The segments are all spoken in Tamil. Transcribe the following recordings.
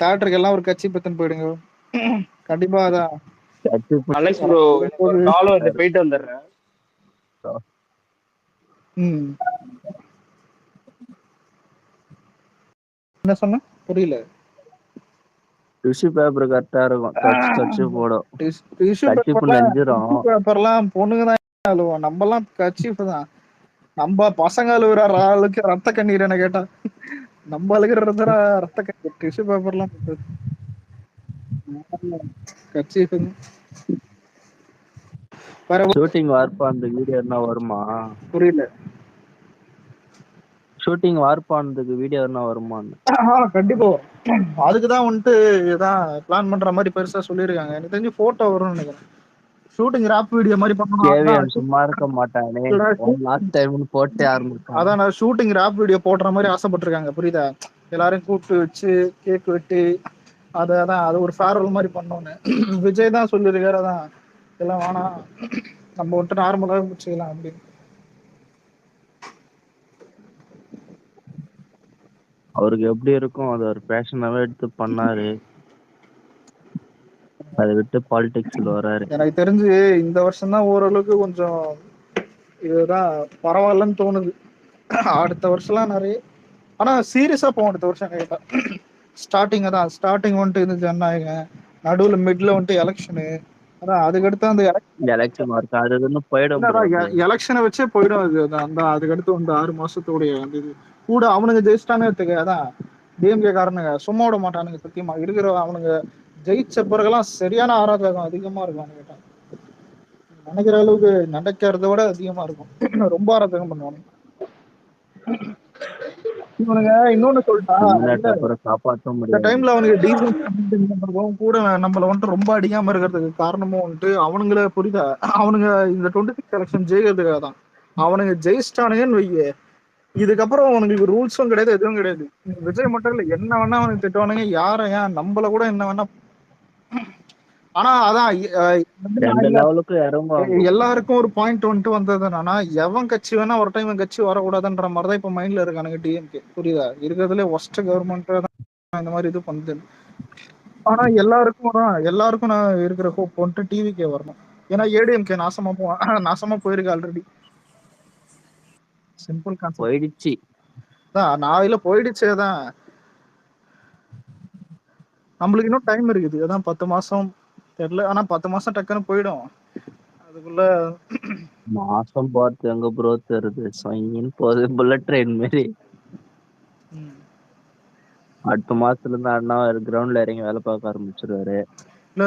தியேட்டருக்கு எல்லாம் ஒரு கட்சி பத்துன்னு போயிடுங்க. கண்டிப்பா அதான். அலெக்ஸ் ப்ரோ எனக்கு ஒரு கால் வந்து போயிட்டு வந்துடுறேன். என்ன சொன்ன புரியல. டிஷ்யூ பேப்பர் கரெக்டா இருக்கும், தச்சு போடும். டிஷ்யூ பேப்பர்லாம் பொண்ணுங்க தான் அழுவோம், நம்ம எல்லாம் கர்ச்சீஃப் தான். நம்ம பசங்க அழுகுற ஆளுக்கு ரத்த கண்ணீர் என்ன கேட்டா, நம்ம அழுகிற ரத்த கண்ணீர். டிஷ்யூ பேப்பர்லாம் கர்ச்சீஃப். ஷூட்டிங் வார்ப்பா அந்த வீடியோ என்ன வருமா? புரியல. ஷூட்டிங் வார்ப்பானதுக்கு வீடியோ என்ன வருமான்னு? கண்டிப்பா அதுக்குதான் வந்துட்டு இதான் பிளான் பண்ற மாதிரி பெருசா சொல்லிருக்காங்க. எனக்கு தெரிஞ்சு போட்டோ வரும்னு நினைக்கிறேன். ஷூட்டிங் ராப் வீடியோ மாதிரி பண்ணணும். சும்மா இருக்க மாட்டானே, லாஸ்ட் டைம் போட்டே ஆரம்பிச்சான். அதான் நான் ஷூட்டிங் ராப் வீடியோ போடுற மாதிரி ஆசைப்பட்டிருக்காங்க, புரியுதா? எல்லாரையும் கூப்பிட்டு வச்சு கேக் வெட்டி அதான் அது ஒரு ஃபேர்வெல் மாதிரி பண்ணோன்னு விஜய் தான் சொல்லியிருக்காரு. அதான் எல்லாம் வேணாம், நம்ம வந்துட்டு நார்மலாக முடிச்சுக்கலாம் அப்படின்னு. அவருக்கு எப்படி இருக்கும், அது ஒரு பேஷனாவே எடுத்து பண்ணாரு. அதை விட்டு பாலிடிக்ஸ்ல வராரு. எனக்கு தெரிஞ்சு இந்த வருஷம் தான் ஓரளவுக்கு கொஞ்சம் இதுதான் பரவாயில்லன்னு தோணுது. அடுத்த வருஷம்லாம் நிறைய ஆனா சீரியஸா போகும். அடுத்த வருஷம் கேட்டா ஸ்டார்டிங் வந்துட்டு இது ஜனநாயகம், நடுவுல மிட்ல வந்துட்டு எலெக்ஷனு, அதான் அதுக்கடுத்து அந்த எலெக்ஷன் ஒர்க் அது போயிடும். எலெக்ஷனை வச்சே போயிடும். அது அந்த அதுக்கடுத்து வந்து 6 மாசத்தோடைய அந்த இது கூட அவனுங்க ஜெயிச்சிட்டானே எடுத்துக்க. அதான் டிஎம்கே காரனுங்க சும்மா விட மாட்டானுங்க சத்தியமா. இருக்கிற அவனுங்க ஜெயிச்ச பிறகுலாம் சரியான ஆராதகம் அதிகமா இருக்கும் கேட்டா. நினைக்கிற அளவுக்கு நடக்கிறத விட அதிகமா இருக்கும். ரொம்ப ஆராதகம் பண்ணுவானுங்க இவனுங்க. இன்னொன்னு சொல்லிட்டான், இந்த டைம்ல அவனுக்கு டீசன்ட் கூட நம்மள வந்துட்டு ரொம்ப அடிக்காம இருக்கிறதுக்கு காரணமும் வந்துட்டு அவனுங்கள புரியுதா. அவனுங்க இந்த 26 எலெக்ஷன் ஜெயிக்கிறதுக்காக தான். அவனுங்க ஜெயிச்சிட்டானுங்கன்னு வைய, இதுக்கப்புறம் அவனுங்களுக்கு ரூல்ஸும் கிடையாது, எதுவும் கிடையாது. விஜய் மட்டும் இல்ல, என்ன வேணா அவனுக்கு திட்டுவானுங்க, யார ஏன் நம்மள கூட என்ன வேணா. ஆனா அதான் எல்லாருக்கும் ஒரு பாயிண்ட் வந்துட்டு வந்தது என்னன்னா, எவன் கட்சி வேணா ஒரு டைம் கட்சி வரக்கூடாதுன்ற மாதிரிதான் இப்ப மைண்ட்ல இருக்கானுங்க டிஎம்கே, புரியுதா? இருக்கிறதுல ஒஸ்ட் கவர்மெண்ட் இந்த மாதிரி இது பண்ணுது. ஆனா எல்லாருக்கும் நான் இருக்கிற ஹோப் வந்துட்டு டிவிக்கே வரணும். ஏன்னா ஏடிஎம்கே நாசமா போயிருக்கு ஆல்ரெடி. சிம்பிள் கான்செப்ட் போயிடுச்சு தான். நான் இல்ல போயிடுச்சேதான். நம்மளுக்கு இன்னும் டைம் இருக்குது. அதான் 10 மாசம் தெரியல. ஆனா 10 மாசம் டக்குன்னு போயிடும். அதுக்குள்ள மாசம் பார்த்து எங்க ப்ரோ தருது போகுது புல்லட் ட்ரெயின் மாதிரி. அடுத்த மாசத்துல இருந்து அண்ணா கிரவுண்ட்ல இறங்கி வேலை பார்க்க ஆரம்பிச்சிருவாரு. இல்ல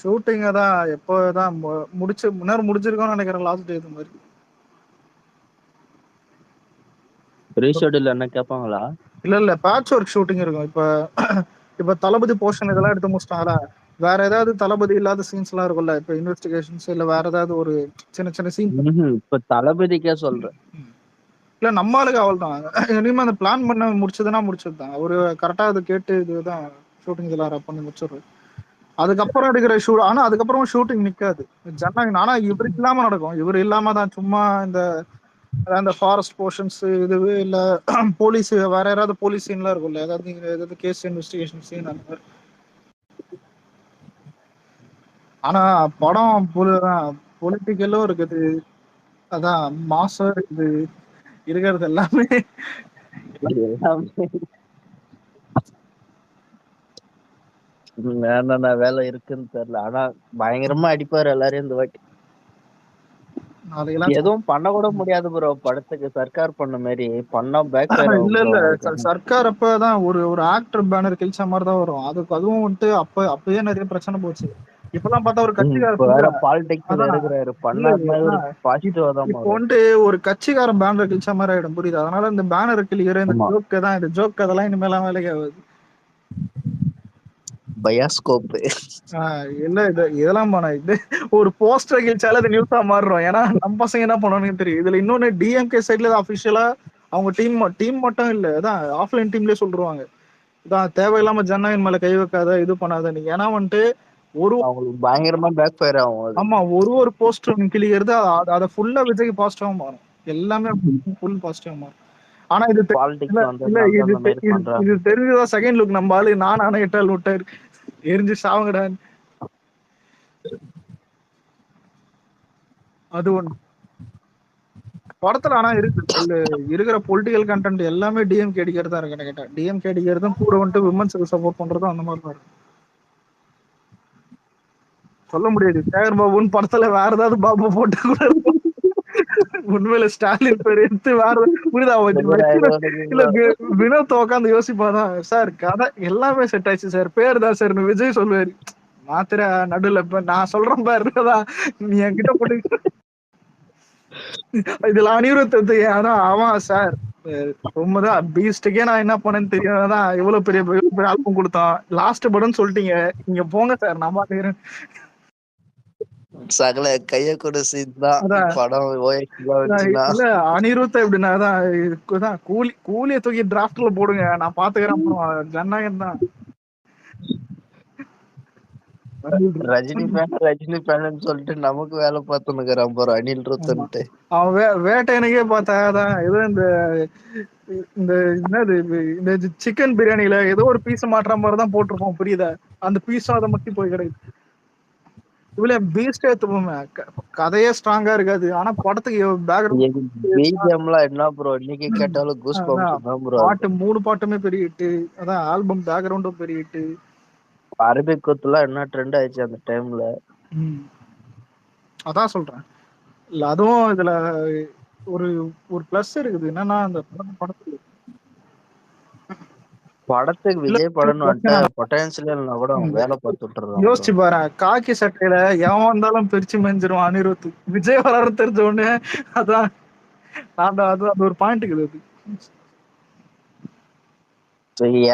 ஷூட்டிங் தான் எப்போதான் முன்னாடி முடிச்சிருக்கோம்னு நினைக்கிறேன். லாஸ்ட் டே இது மாதிரி ரீஷெட்யூல் என்ன கேட்பாங்களா? இல்ல பேட்ச் ஒர்க் ஷூட்டிங் இருக்கும். இப்ப தளபதி போர்ஷன் இதெல்லாம் எடுத்து முடிச்சிட்டாங்களா, வேற ஏதாவது தளபதி இல்லாத சீன்ஸ் எல்லாம் இருக்கும்ல, இப்ப இன்வெஸ்டிகேஷன்ஸ் இல்ல வேற ஏதாவது ஒரு சின்ன சீன். இப்ப தளபதிக்கே சொல்றேன். இல்ல நம்மளுக்கு அவள் தான் இனிமே அந்த பிளான் பண்ண முடிச்சதுதான். ஒரு கரெக்டா அதை கேட்டு இதுதான் ஷூட்டிங் இதெல்லாம் ரப் பண்ணி முடிச்சிடுறது. அதுக்கப்புறம் எடுக்கிற ஆனா அதுக்கப்புறம் ஷூட்டிங் நிக்காது ஜனநாயகம். ஆனா இவருக்கு இல்லாம நடக்கும். இவர் இல்லாம தான் சும்மா இந்த ஃபாரஸ்ட் போர்ஷன்ஸ் இதுவே இல்ல போலீஸ் வேற யாராவது போலீஸ் சீன்லாம் இருக்கும்ல, ஏதாவது கேஸ் இன்வெஸ்டிகேஷன் சீன் அந்த மாதிரி. ஆனா படம் பொலிட்டிக்கலும் இருக்குது, அதான் மாசம் இருக்குது, இருக்கிறது எல்லாமே என்னென்ன வேலை இருக்குன்னு தெரியல. ஆனா பயங்கரமா அடிப்பாரு எல்லாரையும் இந்த வாட்டி. எதுவும் பண்ண கூட முடியாது ப்ரோ. படத்துக்கு சர்க்கார் பண்ண மாதிரி பண்ணா பேக் இல்ல சர்க்கார் அப்பதான் ஒரு ஆக்டர் பேனர் கிழிச்ச மாதிரி தான் வரும். அதுவும் வந்துட்டு அப்பயே நிறைய பிரச்சனை போச்சு. இப்பெல்லாம் பார்த்தா ஒரு கட்சிக்காரன் வந்துட்டு ஒரு கட்சிக்காரன் பேனர் கிழிச்ச மாதிரி ஆயிடும், புரியுது? அதனால இந்த பேனர் கிழிக்கிற இந்த ஜோக்கு தான், இந்த ஜோக் அதெல்லாம் இனிமேலாம் வேலைக்கு ஆகுது. பயாஸ்கோப் இல்ல இதெல்லாம் இது ஒரு போஸ்டர் கிழிச்சால அது நியூஸா மாறுறோம். ஏன்னா நம்ம பசங்க என்ன பண்ணுவானுன்னு தெரியும். இதுல இன்னொன்னு டிஎம்கே சைட்ல அபிஷியலா அவங்க டீம் மட்டும் இல்ல, அதான் ஆஃப்லைன் டீம்லயே சொல்றாங்க, இதான் தேவையில்லாம ஜனநாயகம் மேல கை வைக்காத, இது பண்ணாத நீங்க. ஏன்னா வந்துட்டு பயங்கரமா பேக் ஃபயர் ஆகும். ஆமா, ஒரு போஸ்டர் கிழிக்கிறது அதை ஃபுல்லா விஜய்க்கு பாசிட்டிவா மாறும். எல்லாமே ஃபுல் பாசிட்டிவா மாறும். ஆனா இது இல்ல பாலிடிக்ஸ் இல்ல வந்ததுனால தான் இது இந்த மாதிரி பண்றாங்க. இது தெரிஞ்சுதான் செகண்ட் லுக் நம்ம ஆளு நானே எட்டால் விட்டாரு எரிஞ்சு சாவுங்கடா. அது ஒண்ணு படத்துல ஆனா இருக்கிற பொலிட்டிக்கல் கண்டென்ட் எல்லாமே டிஎம்கே அடிக்கிறது தான் இருக்கு கேட்டா. டிஎம்கே அடிக்கிறதும் கூட வந்துட்டு விமன்ஸுக்கு சப்போர்ட் பண்றதும் அந்த மாதிரி தான் இருக்கு. சொல்ல முடியாது சேகர் பாபுன்னு படத்துல வேற ஏதாவது பாபு போட்டு கூட உண்மையில ஸ்டாலின் பேர் எடுத்து வேற புரியுதா இல்ல வினோத் உட்காந்து யோசிப்பாதான் சார் கதை எல்லாமே செட் ஆயிடுச்சு சார் பேர் தான் சார் விஜய் சொல்லுவாரு மாத்திர நடுல இப்ப நான் சொல்றேன் பாருதான் நீ என்கிட்ட போட்டு இதுல அனிருத் ஆனா அவன் சார் ரொம்பதான் பீஸ்டுக்கே நான் என்ன பண்ணேன்னு தெரியாதான் இவ்வளவு பெரிய ஆல்பம் கொடுத்தான் லாஸ்ட் படம்னு சொல்லிட்டீங்க நீங்க போங்க சார் நான் பாத்துக்கிறேன். சகல கைய கூட சீன் படம் இல்ல அனிருத் எப்படின்னா கூலிய தூக்கி டிராப்ட்ல போடுங்க நான் பாத்துக்கிறேன் அப்புறம் ஜனநாயகம் தான். ரஜினி ஃபேன் சொல்லிட்டு நமக்கு வேலை பார்த்துனுக்குறான் போற அனில் ரத்தன்ட்டு. அவன் வேட்டையனுக்கே பார்த்தாதான் ஏதோ இந்த என்னது இந்த சிக்கன் பிரியாணில ஏதோ ஒரு பீஸ் மாற்ற மாதிரிதான் போட்டிருப்போம் புரியுதா அந்த பீஸும் அதை மட்டும் போய் கிடையாது. இவ்வளவு பீஸ்டே எடுத்துப்போமே கதையே ஸ்ட்ராங்கா இருக்காது ஆனா படத்துக்கு பிஜிஎம்லாம் என்ன ப்ரோ இன்னைக்கு கேட்டாலும் கூஸ் பம்ப்ஸ் தான் ப்ரோ. பாட்டு 3 பாட்டுமே பெரிய ஹிட். அதான் ஆல்பம் பேக்ரவுண்டும் பெரிய ஹிட். அரபிக் குத்துலாம் என்ன ட்ரெண்ட் ஆயிடுச்சு அந்த டைம்ல. அதான் சொல்றேன் இல்ல அதுவும் இதுல ஒரு ஒரு பிளஸ் இருக்குது என்னன்னா அந்த படத்துக்கு விஜய் படம் பொட்டன்சியல் கூட வேலை பார்த்துட்டு யோசிச்சு பாரு காக்கி சட்டையில எவன் வந்தாலும் பிரிச்சு மெஞ்சிரும் அனிருத் விஜய் வளர தெரிஞ்ச உடனே அதான் அது ஒரு பாயிண்ட் இருக்குது.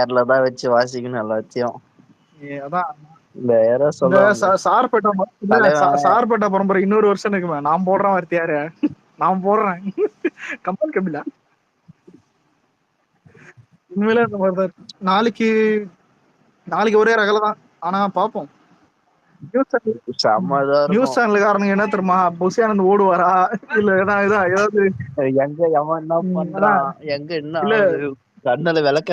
ஏர்ல தான் வச்சு வாசிக்கணும் எல்லாத்தையும். அதான் சார்பேட்டா பரம்பரை இன்னொரு வருஷம் இருக்குமே நான் போடுறேன் வார்த்தையாரு நான் போடுறேன் கமல் கபிலா உண்மையிலே அந்த மாதிரிதான். நாளைக்கு ஒரே ரகல தான் ஆனா பாப்போம். நியூஸ் சேனலுக்காரனுங்க என்ன தெரியுமா புசியானந்த் ஓடுவாரா இல்ல ஏதாவது எங்க எவன் என்ன பண்றான் எங்க என்ன கண்ணல விளக்க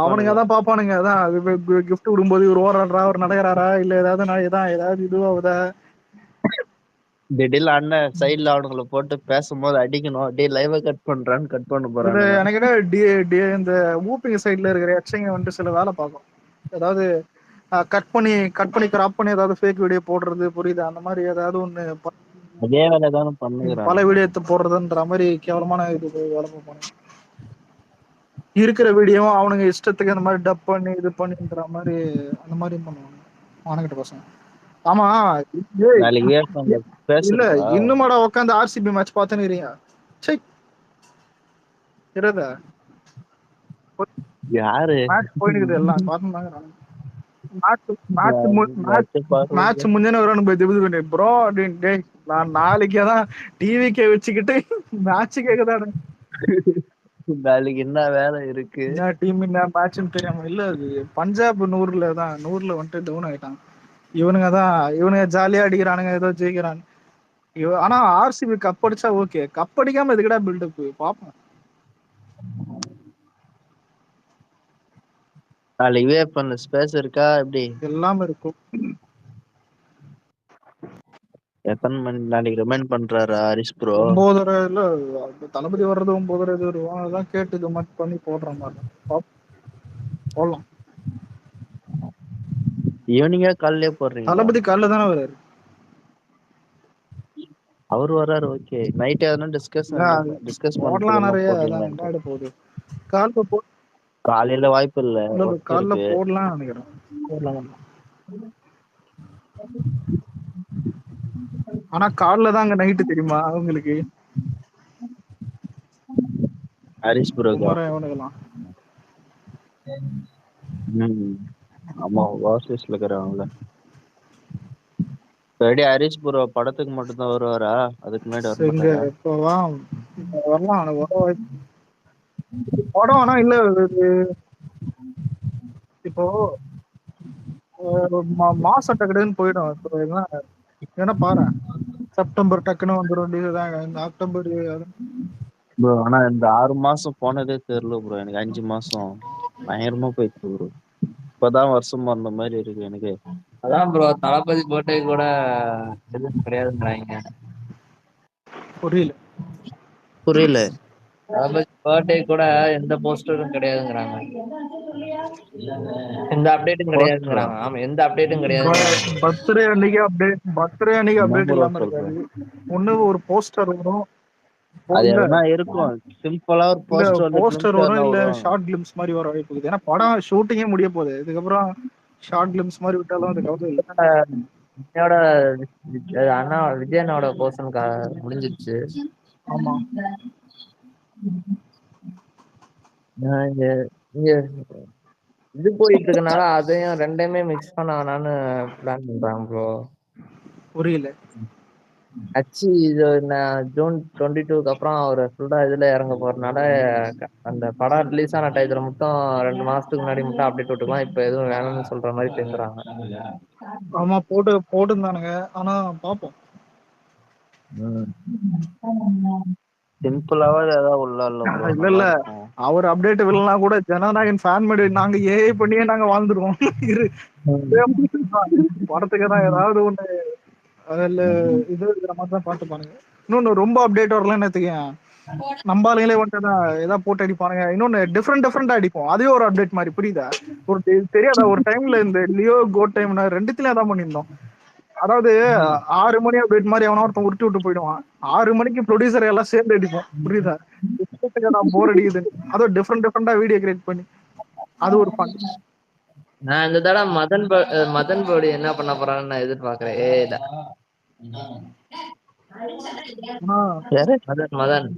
அவனுங்க தான் பாப்பானுங்க அதான் கிஃப்ட் விடும்போது இவர் ஓடுறாரா அவர் நடக்கிறாரா இல்ல ஏதாவது இதுவாகுதா திடீர்ல அண்ணன் சைட்ல அவனுங்களை போட்டு பேசும்போது அடிக்கணும் அப்படியே லைவ கட் பண்றான்னு கட் பண்ண போறாங்க. எனக்கு இந்த ஊப்பிங்க சைட்ல இருக்கிற எச்சங்க வந்துட்டு சில வேலை பார்க்கும் ஏதாவது கட் பண்ணி கிராப் பண்ணி ஏதாவது ஃபேக் வீடியோ போடுறது புரியுது அந்த மாதிரி ஏதாவது ஒண்ணு அதே வேலை தானே பண்ணுகிறாங்க பல வீடியோ எடுத்து போடுறதுன்ற மாதிரி கேவலமான இது வேலை பார்ப்பாங்க. இருக்கிற வீடியோவும் அவனுங்க இஷ்டத்துக்கு அந்த மாதிரி டப் பண்ணி இது பண்ணின்ற மாதிரி அந்த மாதிரி பண்ணுவாங்க மானகிட்ட பசங்க. ஆமா இல்ல இன்னுமாடா உட்காந்து ஆர்சிபி மேட்ச் பாத்துன்னு யாரு மேட்ச் போயிட்டு எல்லாம் பாத்துனாங்க மேட்ச் முந்தின ஒரு ப்ரோ அப்படின்னு நான் நாளைக்குதான் டிவிக்கே வச்சுக்கிட்டு மேட்ச் கேக்குதானு நாளைக்கு என்ன வேலை இருக்கு டீம் என்ன மேட்ச்னு தெரியாம இல்ல அது பஞ்சாப் 100ல வந்துட்டு டவுன் ஆயிட்டாங்க. இவனுங்க ஜாலியா அடிக்கிறானுங்க ஏதோ ஜெயிக்கிறாங்க. ஆனா ஆர்சிபி கப் அடிச்சா ஓகே கப் அடிக்காம எதுக்கடா பில்டப் பாப்போம். நாளைக்கு ஸ்பேஸ் இருக்கா எப்படி எல்லாமே இருக்கும். எத்தனை மணி நாளைக்கு ரிமைண்ட் பண்றாரு ஹரிஷ் ப்ரோ 9:30 இல்ல தளபதி வர்றது 9:30 வருவோம் அதான் கேட்டு இது மாதிரி பண்ணி போடுற மாதிரி போடலாம். ஈவினிங்கா காலையிலே போடுறீங்க தளபதி காலைல தானே வர்றாரு அவர் வர்றாரு ஓகே நைட் எதனா டிஸ்கஸ் போடலாம் நிறைய போகுது காலையில வாய்ப்பு இல்ல காலைல போடலாம் நினைக்கிறேன் போடலாம். ஆனா காலைல தான் அங்க நைட்டு தெரியுமா அவங்களுக்கு ஹரிஷ் ப்ரோ இவனுங்கெல்லாம் ஆமா வாசிஸ்ல இருக்கிறாங்கல்ல. சரி ஹரிஷ் ப்ரோ படத்துக்கு மட்டும் தான் வருவாரா அதுக்கு முன்னாடி வரலாம் படம் ஆனா இல்ல இப்போ மாசம் டக்குன்னு போயிடும் ஏன்னா பாரு செப்டம்பர் டக்குன்னு வந்துடும் இந்த அக்டோபர் ப்ரோ ஆனா இந்த 6 மாசம் போனதே தெரியல ப்ரோ. எனக்கு 5 மாசம் பயங்கரமா போயிடுச்சு ப்ரோ. இப்பதான் வருஷம் அந்த மாதிரி இருக்கு எனக்கு. அதான் ப்ரோ தளபதி பர்த்டே கூட எதுவும் கிடையாதுன்றாங்க. புரியல. புரியல. தளபதி பர்த்டே கூட எந்த போஸ்டரும் கிடையாதுங்கிறாங்க. எந்த அப்டேட்டும் போஸ்டரா? கிடையாதுங்கிறாங்க. ஆமா, எந்த அப்டேட்டும் கிடையாதுங்கிறாங்க. பர்த்டே அன்னைக்கு என்ன அப்டேட் ப்ரோ இல்லாம சொல்ற? இருக்காது. ஒண்ணு ஒரு போஸ்டர் வரும். அது இல்ல எதனா இருக்கும். சிம்பிளா ஒரு இல்ல போஸ்டர் வந்து போஸ்டர் கிளிம்ஸ் வரும், எதனா இல்ல விடுவாங்க. ஷார்ட் கிளிம்ஸ் மாதிரி வர வாய்ப்பு இருக்குது. ஏன்னா படம் ஷூட்டிங்கே முடிய போகுது. இதுக்கப்புறம் ஷார்ட் கிளிம்ஸ் மாதிரி விட்டாலும் அது கவலை இல்லை. விஜயோட அண்ணா விஜயனோட போர்ஷன் முடிஞ்சிருச்சு. ஆமா, இங்க இங்க இது போயிட்டு இருக்கனால அதையும் ரெண்டையுமே மிக்ஸ் பண்ண வேணான்னு பிளான் பண்றாங்க ப்ரோ. புரியல. ஆச்சு இது ஜூன் 22க்கு அப்புறம் அவர் ஃபுல்லா இதுல இறங்க போறதுனால அந்த படம் ரிலீஸ் ஆன டயத்துல மட்டும் 2 மாசத்துக்கு முன்னாடி மட்டும் அப்டேட் விட்டுக்கலாம். இப்ப எதுவும் வேணும்னு சொல்ற மாதிரி பேசுறாங்க. ஆமா, போட்டுருந்தானுங்க. ஆனா பாப்போம். சிம்பிளாவே ஏதாவது உள்ள இல்ல ப்ரோ. இல்ல நல்லா இல்ல இருக்கும். அவர் அப்டேட் வில்லனா கூட ஜனநாயகன் ஃபேன் மேடு நாங்க ஏஐ பண்ணியே நாங்க வாழ்ந்துருவோம். இரு படத்துக்கு தான் ஏதாவது ஒண்ணு அதுல இது இருக்கிற மாதிரி தான் பார்த்து பாருங்க. இன்னொன்னு ரொம்ப அப்டேட் வரலன்னு எடுத்துக்கேன், நம்ம ஆளுங்களே வந்துட்டு தான் ஏதாவது போட்டு அடிப்பானுங்க. இன்னொன்னு டிஃப்ரெண்டா அடிப்போம். அதே ஒரு அப்டேட் மாதிரி, புரியுதா? ஒரு தெரியாதா ஒரு டைம்ல இந்த லியோ கோட் டைம் ரெண்டுத்துலயும் அதான் பண்ணியிருந்தோம். அதாவது 6 மணி அப்டேட் மாதிரி எவனா ஒருத்தன் உருட்டி விட்டு போயிடுவான். 6 மணிக்கு ப்ரொடியூசர் எல்லாம் சேர்ந்து அடிப்போம், புரியுதா? நான் போர் அடிக்குது. அதுவும் டிஃப்ரெண்டா வீடியோ கிரியேட் பண்ணி அது ஒரு ஃபன். நான் இந்த தடவை மதன் போடி என்ன பண்ண போறான்னு நான் எதிர்பார்க்கிறேன். ஏல ஆனா மதன்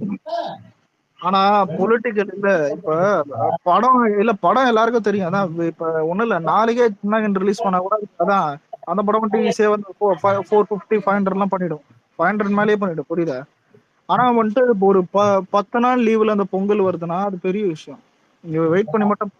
ஆனா பொலிட்டிக்கல் இல்ல. இப்ப படம் எல்லாருக்கும் தெரியும். அதான் இப்ப ஒண்ணும் இல்ல, நாளைக்கே சின்னகன் ரிலீஸ் பண்ணா கூட அதான் அந்த படம் மட்டும் ஈஸியா வந்து 450 500 எல்லாம் பண்ணிடும். 500 மேலேயே பண்ணிடும், புரியுதா? ஆனா வந்துட்டு இப்போ ஒரு 10 நாள் லீவ்ல அந்த பொங்கல் வருதுன்னா அது பெரிய விஷயம். நீங்க வெயிட் பண்ணி மட்டும்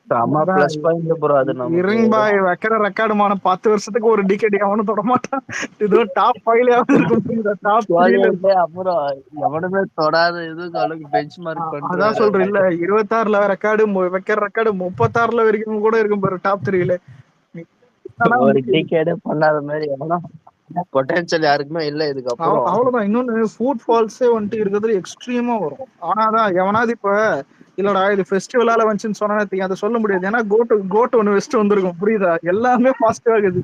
செம பிளஸ் பாயிண்ட் ப்ரோ அது நமக்கு. இறங் பாய் வைக்கிற ரெக்கார்டுமான 10 வருஷத்துக்கு ஒரு டிக்கெட் எவனும் தொட மாட்டான். இது டாப் 5லயாவது இருக்கும், புரியுதா? டாப் 3ல இருக்கும். அப்புறம் எவனுமே தொடாத இதுக்கு அளவுக்கு பெஞ்ச் மார்க் அதான் பண்றாரு. சொல்றேன் இல்ல, 26ல ரெக்கார்டு வைக்கிற ரெக்கார்டு 36ல வரைக்கும் கூட இருக்கும் பாரு டாப் 3ல. ஒரு டிக்கெட் பண்ணாத மாதிரி எவனா பொட்டன்ஷியல் யாருக்குமே இல்ல இதுக்கப்புறம். அவ்வளவுதான். இன்னொன்னு ஃபுட் ஃபால்ஸே வந்துட்டு இருக்கிறது எக்ஸ்ட்ரீமா வரும். ஆனாதான் எவனாவது இப்ப இல்லடா இது ஃபெஸ்டிவலால வந்துச்சுன்னு சொன்னா அதை சொல்ல முடியாது. ஏன்னா கோட்டு ஒண்ணு வெஸ்ட் வந்திருக்கும், புரியுதா? எல்லாமே பாசிட்டிவா இருக்குது,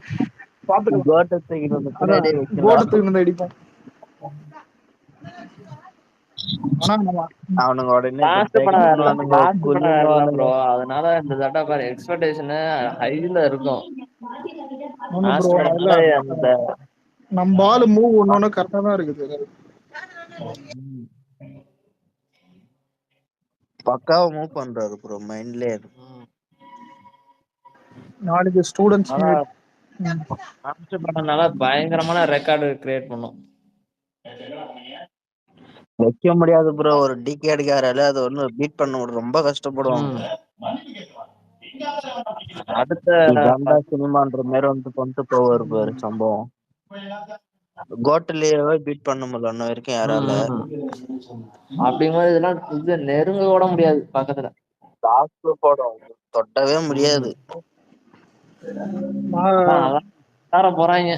பாத்துக்கலாம். கோட்டத்துக்கு வந்து அதான் பின்னாடியே வைக்கலாம். கோட்டத்துக்கு வந்து அடிப்போம். ஆனா அவனுங்க உடனே லாஸ்ட் படம் குதின்னுவானுங்க. அதனால இந்த தடவை பாரு எக்ஸ்பெக்டேஷன் ஹைல இருக்கும். ப்ரோ அந்த நம்ம ஆளு மூவ் ஒண்ணு கரெக்டா தான் இருக்குது. பக்காவா மூவ் பண்றாரு ப்ரோ, மைண்ட்லயே. நாளைக்கு ஸ்டூடெண்ட்ஸ் படம்னால பயங்கரமான ரெக்கார்டு கிரியேட் பண்ணும். வைக்க முடியாது ப்ரோ. ஒரு டிகேடுக்காரால அது ஒண்ணு பீட் பண்ண ரொம்ப கஷ்டப்படுவாங்க. அடுத்த சினிமான்ற மாதிரி வந்து கொண்டு போவாரு பாரு சம்பவம். கோட்டிலேயே பீட் பண்ண முடியல இன்ன வரைக்கும் யாரால. அப்படிங்கும்போது இதெல்லாம் இது நெருங்க கூட முடியாது பக்கத்துல. படம் தொட்டவே முடியாது. போறாங்க.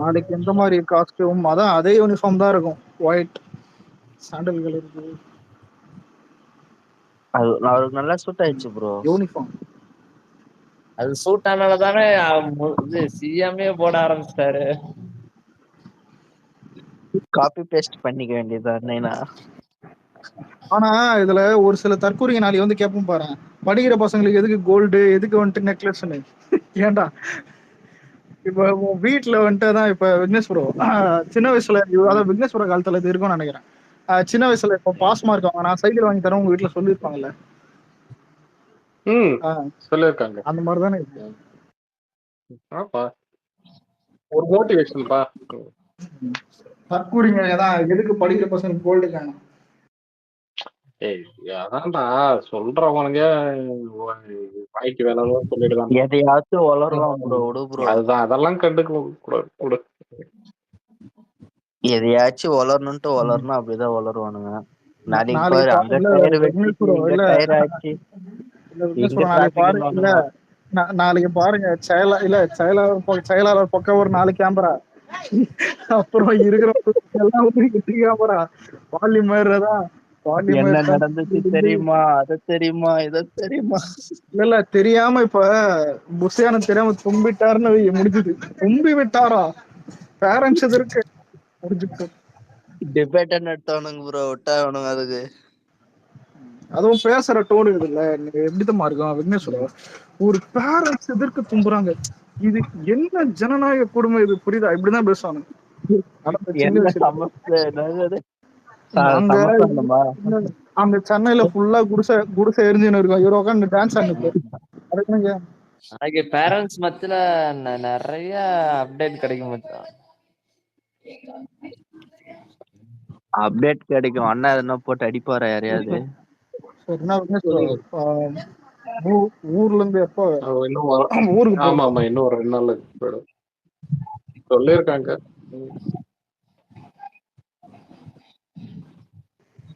நாளைக்கு எந்த மாதிரி காஸ்டியூம்? அதான் அதே யூனிஃபார்ம் தான் இருக்கும், ஒயிட் சாண்டல் கலர். அது அவருக்கு நல்லா சூட் ஆயிடுச்சு ப்ரோ யூனிஃபார்ம். அது சூட் ஆனாலதானே இது சிஎம்ஏ போட ஆரம்பிச்சிட்டாரு. காப்பி பேஸ்ட் பண்ணிக்க வேண்டியது. ஆனா இதுல ஒரு சில தற்கூறிங்க நாளைக்கு வந்து கேட்போம் பாரு, படிக்கிற பசங்களுக்கு எதுக்கு கோல்டு, எதுக்கு வந்துட்டு நெக்லஸ்ன்னு? ஏன்டா இப்ப வீட்டுல வந்துட்டு தான் இப்ப விக்னேஷ் ப்ரோ சின்ன வயசுல, அதாவது விக்னேஷ் ப்ரோ காலத்துல இது இருக்கும்னு நினைக்கிறேன். சின்ன வயசுல இப்போ பாஸ் மார்க் வாங்க நான் சைக்கிள் வாங்கி தரேன் உங்க வீட்டுல சொல்லியிருப்பாங்கல்ல. சொல்லிருக்காங்க. அந்த மாதிரிதானே ஒரு மோட்டிவேஷன்ப்பா. தற்கூறிங்க ஏதான் எதுக்கு படிக்கிற பசங்க கோல்டு காணும்? அதான்டா சொல்றவனுங்க வாய்க்கு வேணாலும் சொல்லிடுதான். எதையாச்சும் வளரலாம் ப்ரோ, விடு ப்ரோ. அதுதான், அதெல்லாம் கண்டுக்க கூடாது. எதையாச்சும் வளரணும்ட்டு வளரணும், அப்படிதான் வளருவானுங்க. நாளைக்கு நாளைக்கு பாரு, அங்க இல்ல டயர் விக்னேஷ் வச்சுட்டு ப்ரோ இங்க இல்ல டயர் ஆச்சு, இல்ல விக்னேஷ் இங்க ப்ரோ நாளைக்கு டிராபிக் பாரு இல்ல பண்ணுவானுங்க. நாளைக்கு பாருங்க செயலாளர் பக்கம் ஒரு 4 கேமரா, அப்புறம் இருக்கிற எல்லாம் ஒரு 8 கேமரா, பாலிமர் என்ன பாலிமர் நடந்துச்சு தெரியுமா, அதை தெரியுமா, இதை தெரியுமா? இல்ல தெரியாம இப்ப புஷியான தெரியாம தும்பிட்டாருன்னு முடிஞ்சது. தும்பி விட்டாரா பேரண்ட்ஸ் எதற்கு முடிஞ்சுட்டு. டிபேட் நடத்தவனுங்க ப்ரோ, விட்டாவனுங்க அதுக்கு. அதுவும் பேசுற டோன் இருக்குல்ல, எப்படித்தமா இருக்கும் விக்னேஷ் ப்ரோ, ஒரு பேரண்ட்ஸ் எதிர்க்கு தும்புறாங்க. இது என்ன ஜனநாயக கொடுமை இது, புரியுதா? இப்படிதான் பேசுவாங்க நடந்த சின்ன என்ன விஷயம். சமஸ்தை என்னது? அங்க சமஸ்தானமா? அங்க சென்னையில ஃபுல்லா குடிசை எரிஞ்சுன்னு இருக்கும். இவர் உட்காந்து டான்ஸ் ஆடிட்டு அதுக்குங்க எனக்கு பேரண்ட்ஸ் மத்தியில நிறைய அப்டேட் கிடைக்கும் மச்சான். அப்டேட் கிடைக்கும். அண்ணா எதுனா போட்டு அடிப்பாரா யாரையாவது? சரி, என்ன விக்னேஷ் ப்ரோ, ஊர்ல இருந்து எப்போ இன்னும் ஊருக்கு ஆமா போகுது? ஆமா இன்னும் ஒரு 2 நாள்ல போயிடும் சொல்லியிருக்காங்க.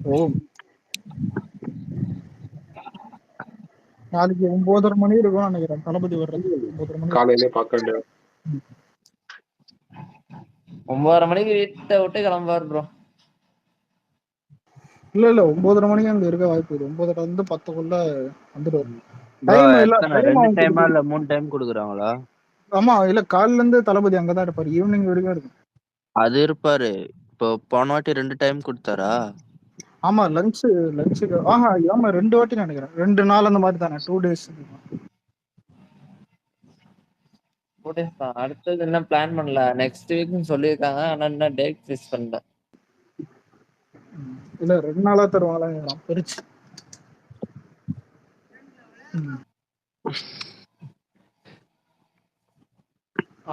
ஓ, நாளைக்கு 9:30 மணி இருக்கும் நினைக்கிறேன் தளபதி வர்றது. 9:30 மணி காலையிலே பார்க்க வேண்டியது. 9:30 மணிக்கு வீட்டை விட்டு கிளம்புவார் ப்ரோ. இல்ல 9:30 மணிக்கு அங்க இருக்க வாய்ப்பு இருக்கு. 9:30 இருந்து 10க்குள்ள வந்துடுவாரு. ப்ரோ டைம் இல்ல, எத்தனை, டைம் 2 அவங்க டைமா கொடுக்குது. இல்ல 3 டைம் கொடுக்குறாங்களா? ஆமா, இல்ல காலைல இருந்து தளபதி அங்கதான் இருப்பாரு, ஈவினிங் வரைக்கும் இருக்கும். அது இருப்பாரு. இப்போ போன வாட்டி 2 டைம் கொடுத்தாரா? ஆமா, லஞ்சுக்கு ஆமா 2 வாட்டி நினைக்கிறேன், 2 நாள் அந்த மாதிரி தானே, 2 days. அடுத்தது என்ன பிளான் பண்ணல, நெக்ஸ்ட் வீக்னு சொல்லியிருக்காங்க. ஆனா என்ன டேட் ஃபிக்ஸ் பண்ணல. இல்ல 2 நாளா தருவாங்களா பிரிச்சு.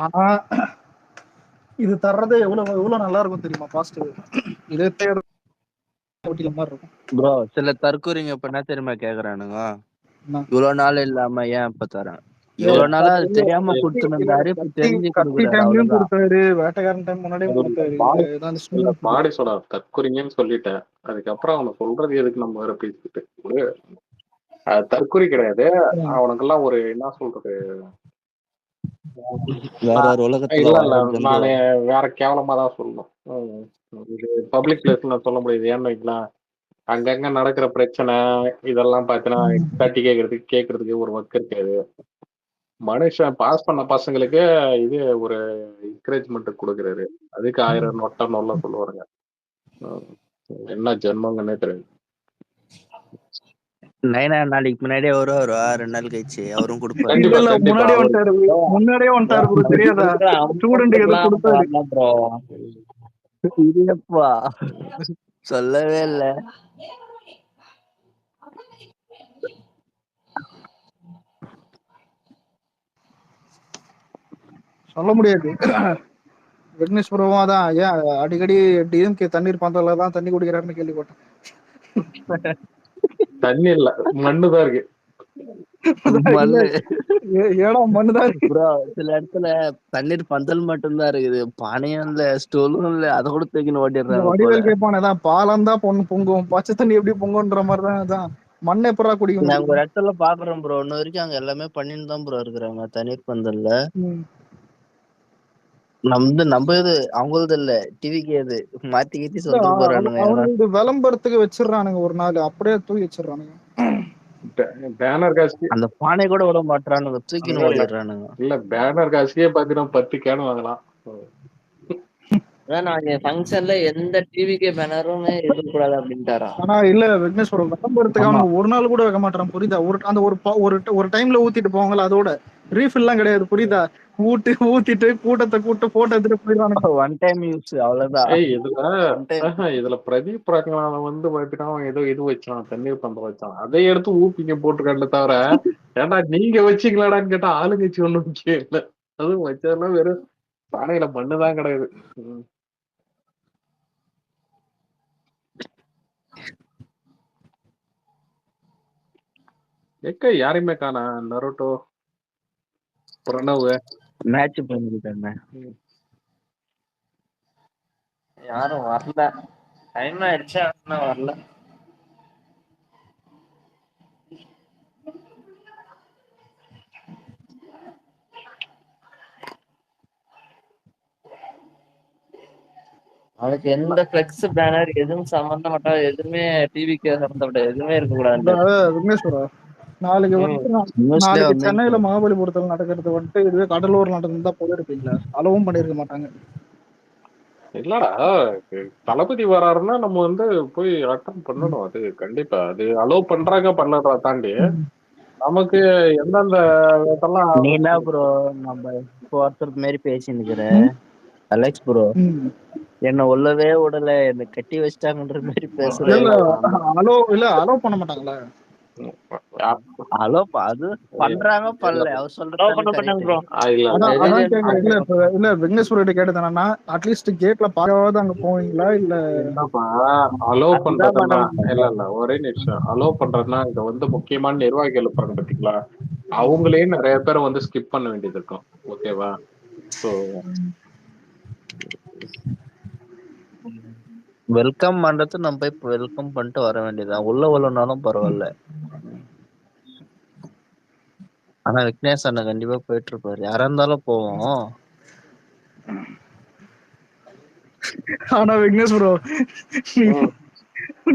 ஆனா இது தர்றது எவ்வளவு நல்லா இருக்கும் தெரியுமா, பாசிட்டிவ். இதே தேட மாதிரி இருக்கும். ப்ரோ சில தற்கூரிங்க இப்ப என்ன தெரியுமா கேக்குறானுங்க, என்ன? இவ்வளவு நாள் இல்லாம ஏன் இப்ப தரேன்? இவ்வளவு நாளா அது தெரியாம கொடுத்துருந்தாரு, இப்ப தெரிஞ்சு கத்தி கொடுக்குறாரு, டைம்லயும் அவ்வளவுதான். கொடுத்தாரு, வேட்டைக்காரன் டைம் முன்னாடியும் அது கொடுத்தாரு. பாடி இதான் இல்ல ஸ்டூடெண்ட். பாடி சொடா தற்குறிங்கன்னு சொல்லிட்டேன். அதுக்கப்புறம் அவனை சொல்றது எதுக்கு நம்ம வேற பேசிக்கிட்டு அது தற்குறி கிடையாது. அவனுக்கெல்லாம் ஒரு என்ன சொல்றது, வேற ஒரு உலகத்துல இல்ல இல்ல வாழ ஜம்போ. நானு வேற கேவலமா தான் சொல்லணும். இது பப்ளிக் பிளேஸ்ல சொல்ல முடியாது. ஏன்னு வைக்கலாம், அங்கங்க நடக்கிற பிரச்சனை இதெல்லாம் பார்த்தீங்கன்னா தட்டி கேட்கறதுக்கு ஒரு ஒர்க் இருக்காது. மனுஷன் பாஸ் பண்ண பசங்களுக்கு இது ஒரு என்கரேஜ்மெண்ட் கொடுக்குறாரு, அதுக்கு 1000 நொட்டை நொல்ல சொல்லுவாருங்க. என்ன ஜென்மங்கன்னே தெரியாது. நைனா நாளைக்கு முன்னாடியே வருவாரா 2 நாள் கழிச்சு? அவரும் கொடுப்பாரு. இல்ல கண்டிப்பா இல்ல கண்டிப்பா முன்னாடியே அவரு வந்துட்டாரு, முன்னாடியே வந்துட்டாரு ப்ரோ, தெரியாதா? ஸ்டூடெண்ட்டுக்கு எதுவும் கொடுத்தாரு. ப்ரோ இல்லப்பா, சொல்லவே இல்ல. சொல்ல முடியாது. விக்னேஷ் ப்ரோவும் அதான், ஏன் அடிக்கடி டிஎம்கே தண்ணீர் பந்தல தான் தண்ணி குடிக்கிறாருன்னு கேள்விப்பட்டேன். தண்ணி இல்ல மண்ணுதான் இருக்கு. மண்ணு ஏடா மண்ணுதான் இருக்கு. ப்ரோ, சில இடத்துல தண்ணீர் பந்தல் மட்டும்தான் இருக்குது, பானையும் இல்ல, ஸ்டூலும் இல்ல, அதை கூட தூக்கின்னு இந்த ஓட்டிடுறாங்க போல. வடிவேல் கேட்பானே தான், பாலம் தான் பொங்கும், பச்சை தண்ணி எப்படி பொங்குன்ற மாதிரி தான். அதான் மண்ணை எப்படா குடிக்க நாங்க முடியும்? ஒரு இடத்துல பாக்குறோம் ப்ரோ, இன்ன வரைக்கும் அங்க எல்லாமே பண்ணிட்டு தான் ப்ரோ இருக்கிறாங்க தண்ணீர் பந்தல்ல. நம்ம இது அவங்களது இல்ல, டிவிக்கு அது மாத்தி கீத்தி சொல்லிட்டு போறானுங்க யாரா. அவனுக்கு விளம்பரத்துக்கு வச்சிடறானுங்க, ஒரு நாள் அப்படியே தூக்கி வச்சிடறானுங்க. பேனர் காசுக்கு அந்த பானை கூட விட மாட்டானுங்க, தூக்கின்னு இல்ல ஓடிடுறானுங்க. இல்ல பேனர் காசுக்கே பாத்தீங்கன்னா 10 கேன் வாங்கலாம். அதான் நாங்க ஃபங்க்ஷன்ல எந்த டிவிக்கு பேனருமே இருக்கக்கூடாது அப்படின்ட்டாராம். ஆனா இல்ல விக்னேஷ் ப்ரோ, விளம்பரத்துக்கு ஆமா, அவனுக்கு ஒரு நாள் கூட வைக்க மாட்டான், புரியுதா? அந்த ஒரு டைம்ல ஊத்திட்டு போவாங்களா, அதோட ரீஃபில் எல்லாம் கிடையாது, புரியுதா? ஊத்திட்டு கூட்டத்தை கூட்ட போட்டோ எடுத்துட்டு போயிடுவானுங்க. ஒன் டைம் யூஸ் அவ்வளவுதான். இதுல ஒன் டைம். இதுல பிரதீப் ரங்கநாதன் வந்து பாத்தீங்கன்னா அவன் ஏதோ இது வச்சான், தண்ணீர் பந்தம் வச்சான், அதை எடுத்து ஊப்பிங்க போட்டுருக்காங்க தவிர, ஏன்டா நீங்க வச்சீங்களாடான்னு கேட்டா ஆளுங்கட்சி ஒண்ணும் கேட்கல. அதுவும் வச்சதெல்லாம் வெறும் பானையில மண்ணுதான் கிடையாது. எக்க யாரையுமே காணா, நருட்டோ, பிரணவ். மேட்ச் பண்ணிக்கிட்டாங்க. யாரும் வரல. டைம் ஆயிடுச்சு ஆனா வரல. அதுக்கு எந்த ஃபிளெக்ஸ் பேனர் எதுவும் சம்பந்தப்பட்ட எதுவுமே டிவிக்கு சம்பந்தப்பட்ட எதுவுமே இருக்கக்கூடாது. விக்னேஸ்வரா, நாளைக்கு வந்துட்டு நியூஸ்லயே நாளைக்கு வந்து சென்னையில மகாபலிபுரத்துல நடக்கிறது வந்துட்டு இதுவே கடலூர் நடந்திருந்தா போயிருப்பீங்களா? அளவும் பண்ணிருக்க மாட்டாங்க. இல்லடா, தளபதி வராருன்னா நம்ம வந்து போய் அட்டன் பண்ணணும். அது கண்டிப்பா அது அலோவ் பண்றாங்க பண்ணறத தாண்டி நமக்கு எந்தெந்த இதெல்லாம் நீ என்ன ப்ரோ நம்ம இப்போ ஒருத்தர் மாரி பேசினுக்கிற அலெக்ஸ் ப்ரோ, என்ன உள்ளவே விடல, என்ன கட்டி வச்சிட்டாங்கன்ற மாதிரி பேசுற. இல்ல அலோவ் பண்ண மாட்டாங்களா? ஹலோ அது பண்றாங்க பண்ணல அவர் சொல்றது ப்ரோ. அதான் கேக்குறேன். இல்ல விக்னேஸ்வரர்கிட்ட கேட்டது என்னன்னா, அட்லீஸ்ட் கேட்ல பார்க்கவாவது அங்க போவீங்களா? இல்ல என்னப்பா அலோவ் பண்றதுன்னா இல்ல ஒரே நிமிஷம். அலோவ் பண்றதுன்னா இங்க வந்து முக்கியமான நிர்வாகிகள் இருப்பாங்க பாத்தீங்களா, அவங்களே நிறைய பேரை வந்து ஸ்கிப் பண்ண வேண்டியது இருக்கும். ஓகேவா? ஸோ வெல்கம் பண்றது நம்ம போய் வெல்கம் பண்ணிட்டு வர வேண்டியதுதான். உள்ள உள்ளனாலும் பரவாயில்ல. ஆனா விக்னேஷ் அண்ணன் கண்டிப்பா போயிட்டு இருப்பாரு. யாரா இருந்தாலும் போவோம். ஆனா விக்னேஷ் ப்ரோ,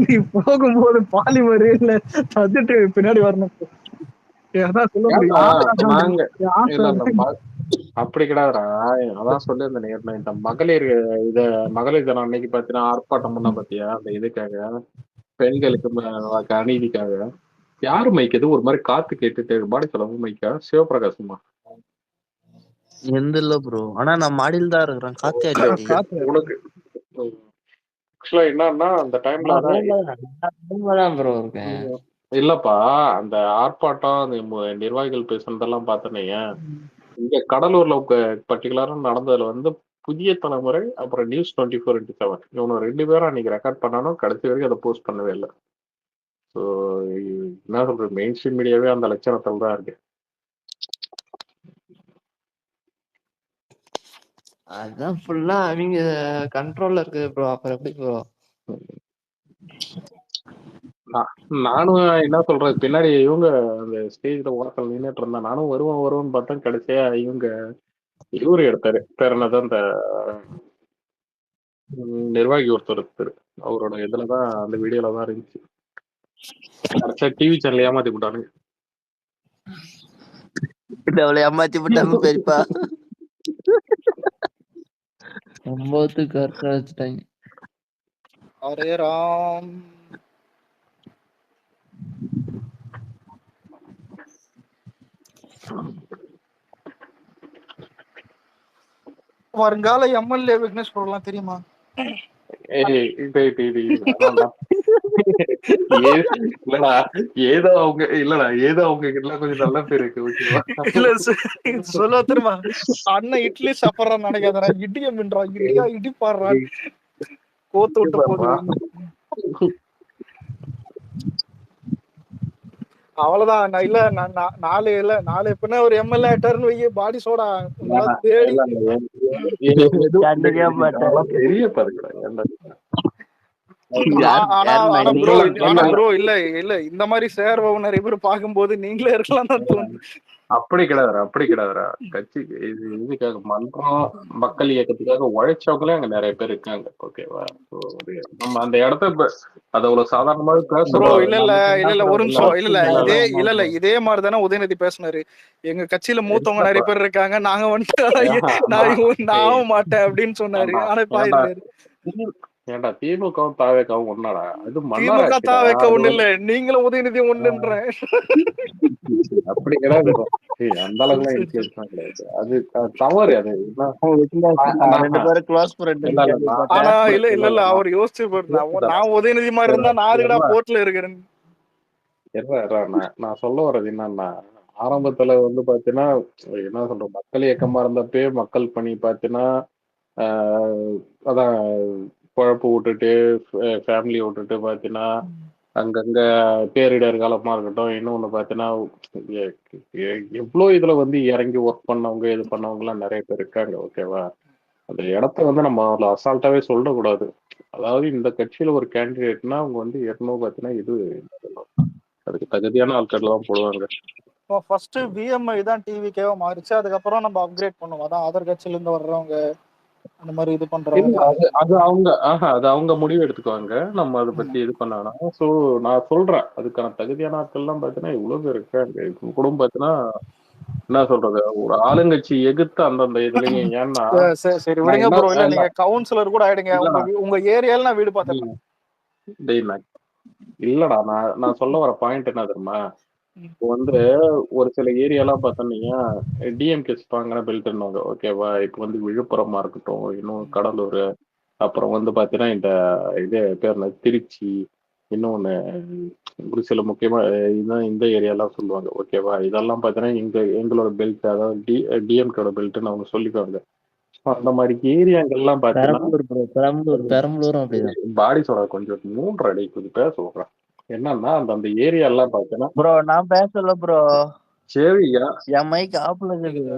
நீ போகும்போது பாலிமர் இல்ல தந்துட்டு பின்னாடி வரணும். அதான் சொல்ல நாங்க இல்ல முடியும். அப்படி கிடையாதுடா. அதான் சொல்லியிருந்தேன், இந்த மகளிர் மகளிர் தினம் அன்னைக்கு பாத்தீங்கன்னா ஆர்ப்பாட்டம் பண்ண பாத்தியா, அந்த இதுக்காக பெண்களுக்கு அநீதிக்காக யாரு மைக்குது ஒரு மாதிரி காத்து கேட்டுட்டு பாடி செலவு மைக்கா சிவபிரகாசமா எந்த இல்ல ப்ரோ, ஆனா நான் மாடியில் தான் இருக்கிறேன். காத்தே அடிக்குது. உனக்கு ஆக்சுவலா என்னன்னா அந்த டைம்ல தான் ப்ரோ இருக்கேன். இல்லப்பா, அந்த ஆர்ப்பாட்டம் அந்த நிர்வாகிகள் பேசுனதெல்லாம் பார்த்தனே, இங்க கடலூர்ல பர்டிகுலரா நடந்ததுல வந்து புதிய தலைமுறை அப்புறம் நியூஸ் 24x7 இவங்க 2 பேரும் அன்னைக்கு ரெக்கார்ட் பண்ணாலும் கடைசி வரைக்கும் அதை போஸ்ட் பண்ணவே இல்லை. ஸோ என்ன சொல்றது, மெயின் ஸ்ட்ரீம் மீடியாவே அந்த லட்சணத்தில் தான் இருக்கு. அதான் ஃபுல்லா அவங்க கண்ட்ரோல்ல இருக்கு ப்ரோ. அப்புறம் எப்படி ப்ரோ? நானும் என்ன சொல்றது, பின்னாடி இவங்க அந்த ஸ்டேஜ்ல ஓரத்தில் நின்றுட்டு இருந்தா நானும் வருவேன்னு பார்த்தா கடைசியா இவரு எடுத்தாரு. பேர் என்னது, அந்த நிர்வாகி ஒருத்தர் எடுத்தாரு. அவரோட இதுலதான் அந்த வீடியோல தான் இருந்துச்சு. கடைசியா டிவி சேனல் ஏமாத்தி விட்டானுங்க. அவளை ஏமாத்தி விட்டாங்க பெரியப்பா. 9 கரெக்டா வச்சுட்டாங்க. அரே ராம். வருங்கால எம்எல்ஏ விக்னேஷ் ப்ரோலாம் தெரியுமா? இல்லடா ஏதோ அவங்க கிட்ட கொஞ்சம் நல்ல பேர் இருக்கு. ஓகேவா? இல்ல சொல்ல தெரியுமா, அண்ணன் இட்லி சாப்பிட்றான்னு நினைக்காதடா, இடியம் என்றா, இடியா இடிப்பாடுறா, கோத்து விட்ட போது. அவ்வளவுதான். நான் இல்ல நாலு எப்படின்னா ஒரு எம்எல்ஏ ஆயிட்டாருன்னு வைய பாடி சோடா தேடி பெரிய பாருங்க. ப்ரோ இல்ல இந்த மாதிரி சேர்வங்க நிறைய பேர் பார்க்கும்போது நீங்களே இருக்கலாம் தான் தோணுது. அப்படி கிடையாதுடா. கட்சி இதுக்காக மன்றம் மக்கள் இயக்கத்துக்காக உழைச்சவங்களே அங்க நிறைய பேர் இருக்காங்க. ஓகேவா? நம்ம அந்த இடத்த அது அவ்வளவு சாதாரணமாக பேசுறோம். இல்ல ஒரு நிமிஷம். இதே மாதிரிதானே உதயநிதி பேசினாரு. எங்க கட்சியில மூத்தவங்க நிறைய பேர் இருக்காங்க, நாங்க வந்துட்டு நான் மாட்டேன் அப்படின்னு சொன்னாரு. ஆனா பாயிருந்தாரு. ஏன்டா திமுகவும் தாவேகவும் ஒன்னாடா? அது திமுக தாவேக்க ஒண்ணு இல்ல, நீங்களும் உதயநிதி ஒண்ணுன்ற. அப்படி கிடையாது. அந்த அளவுக்கு இன்ஃப்ளூயன்ஸ் கிடையாது. அது தவறு. அது 2 பேரும் க்ளோஸ் ஃப்ரெண்ட். ஆனா இல்ல அவர் யோசிச்சு நான் உதயநிதி மாதிரி இருந்தா நான் அதுக்கடா போர்ட்ல இருக்கிறேன். நான் சொல்ல வர்றது என்னன்னா, ஆரம்பத்துல வந்து பாத்தீங்கன்னா என்ன சொல்றோம், மக்கள் இயக்கமா இருந்தப்பே மக்கள் பணி பாத்தீங்கன்னா அதான் குழப்பு விட்டுட்டு ஃபேமிலி விட்டுட்டு பாத்தீங்கன்னா அங்கங்க பேரிடர் காலமா இருக்கட்டும், இன்னொன்னு பாத்தீங்கன்னா எவ்வளவு இதுல வந்து இறங்கி ஒர்க் பண்ணவங்க இது பண்ணவங்க எல்லாம் நிறைய பேர் இருக்காங்க. ஓகேவா? அந்த இடத்த வந்து நம்ம அதில் அசால்ட்டாவே சொல்லக்கூடாது. அதாவது இந்த கட்சியில ஒரு கேண்டிடேட்னா அவங்க வந்து ஏற்கனவே பார்த்தீங்கன்னா இது அதுக்கு தகுதியான ஆட்கள் தான் போடுவாங்க. இப்போ ஃபர்ஸ்ட் விஎம்ஐ தான் டிவிக்கேவா மாறிச்சு. அதுக்கப்புறம் நம்ம அப்கிரேட் பண்ணுவோம். அதான் அதர் கட்சியில இருந்து வர்றவங்க அந்த மாதிரி இது இல்ல பண்றவங்க. அது அவங்க அது அவங்க முடிவு எடுத்துக்குவாங்க. நம்ம அதை பத்தி இது பண்ண வேணாம். ஸோ நான் சொல்றேன் அதுக்கான தகுதியான ஆட்கள்லாம் பார்த்தீங்கன்னா இவ்வளவு பேர் இருக்காங்க. இப்போ கூட பார்த்தீங்கன்னா என்ன சொல்றது ஒரு ஆளுங்கட்சி எதிர்த்து அந்தந்த இதுலயும் ஏன்னா சரி நான் விடுங்க என்ன ப்ரோ. இல்ல நீங்க கவுன்சிலர் கூட ஆயிடுங்க. இல்லடா உங்க ஏரியால நான் வீடு பார்த்துறேன். டேய் இல்லடா நான் சொல்ல வர பாயிண்ட் என்ன தெரியுமா? இப்போ வந்து ஒரு சில ஏரியாலாம் பார்த்தோன்னீங்க டிஎம்கே ஸ்ட்ராங்கான பெல்ட்னுவாங்க. ஓகேவா? இப்போ வந்து விழுப்புரமா இருக்கட்டும், இன்னும் கடலூர், அப்புறம் வந்து பார்த்தீங்கன்னா இந்த இது பேர் என்ன திருச்சி, இன்னொன்று ஒரு சில முக்கியமா இதான் இந்த ஏரியாலாம் சொல்லுவாங்க. ஓகேவா? இதெல்லாம் பார்த்தீங்கன்னா எங்களோட பெல்ட் அதாவது டிஎம்கேட பெல்ட்னு அவங்க சொல்லிக்குவாங்க. அந்த மாதிரி ஏரியாங்கள்லாம் பார்த்தீங்கன்னா பெரம்பலூர் ப்ரோ, பெரம்பலூரும் அப்படிதான். பாடி சோடா கொஞ்சம் 3 அடி கொஞ்சம் பேச சொல்றேன். என்னன்னா அந்த ஏரியா எல்லாம் பார்த்தீங்கன்னா ப்ரோ நான் பேசல ப்ரோ, சரியா என் மைக் ஆஃப்ல இருக்குது.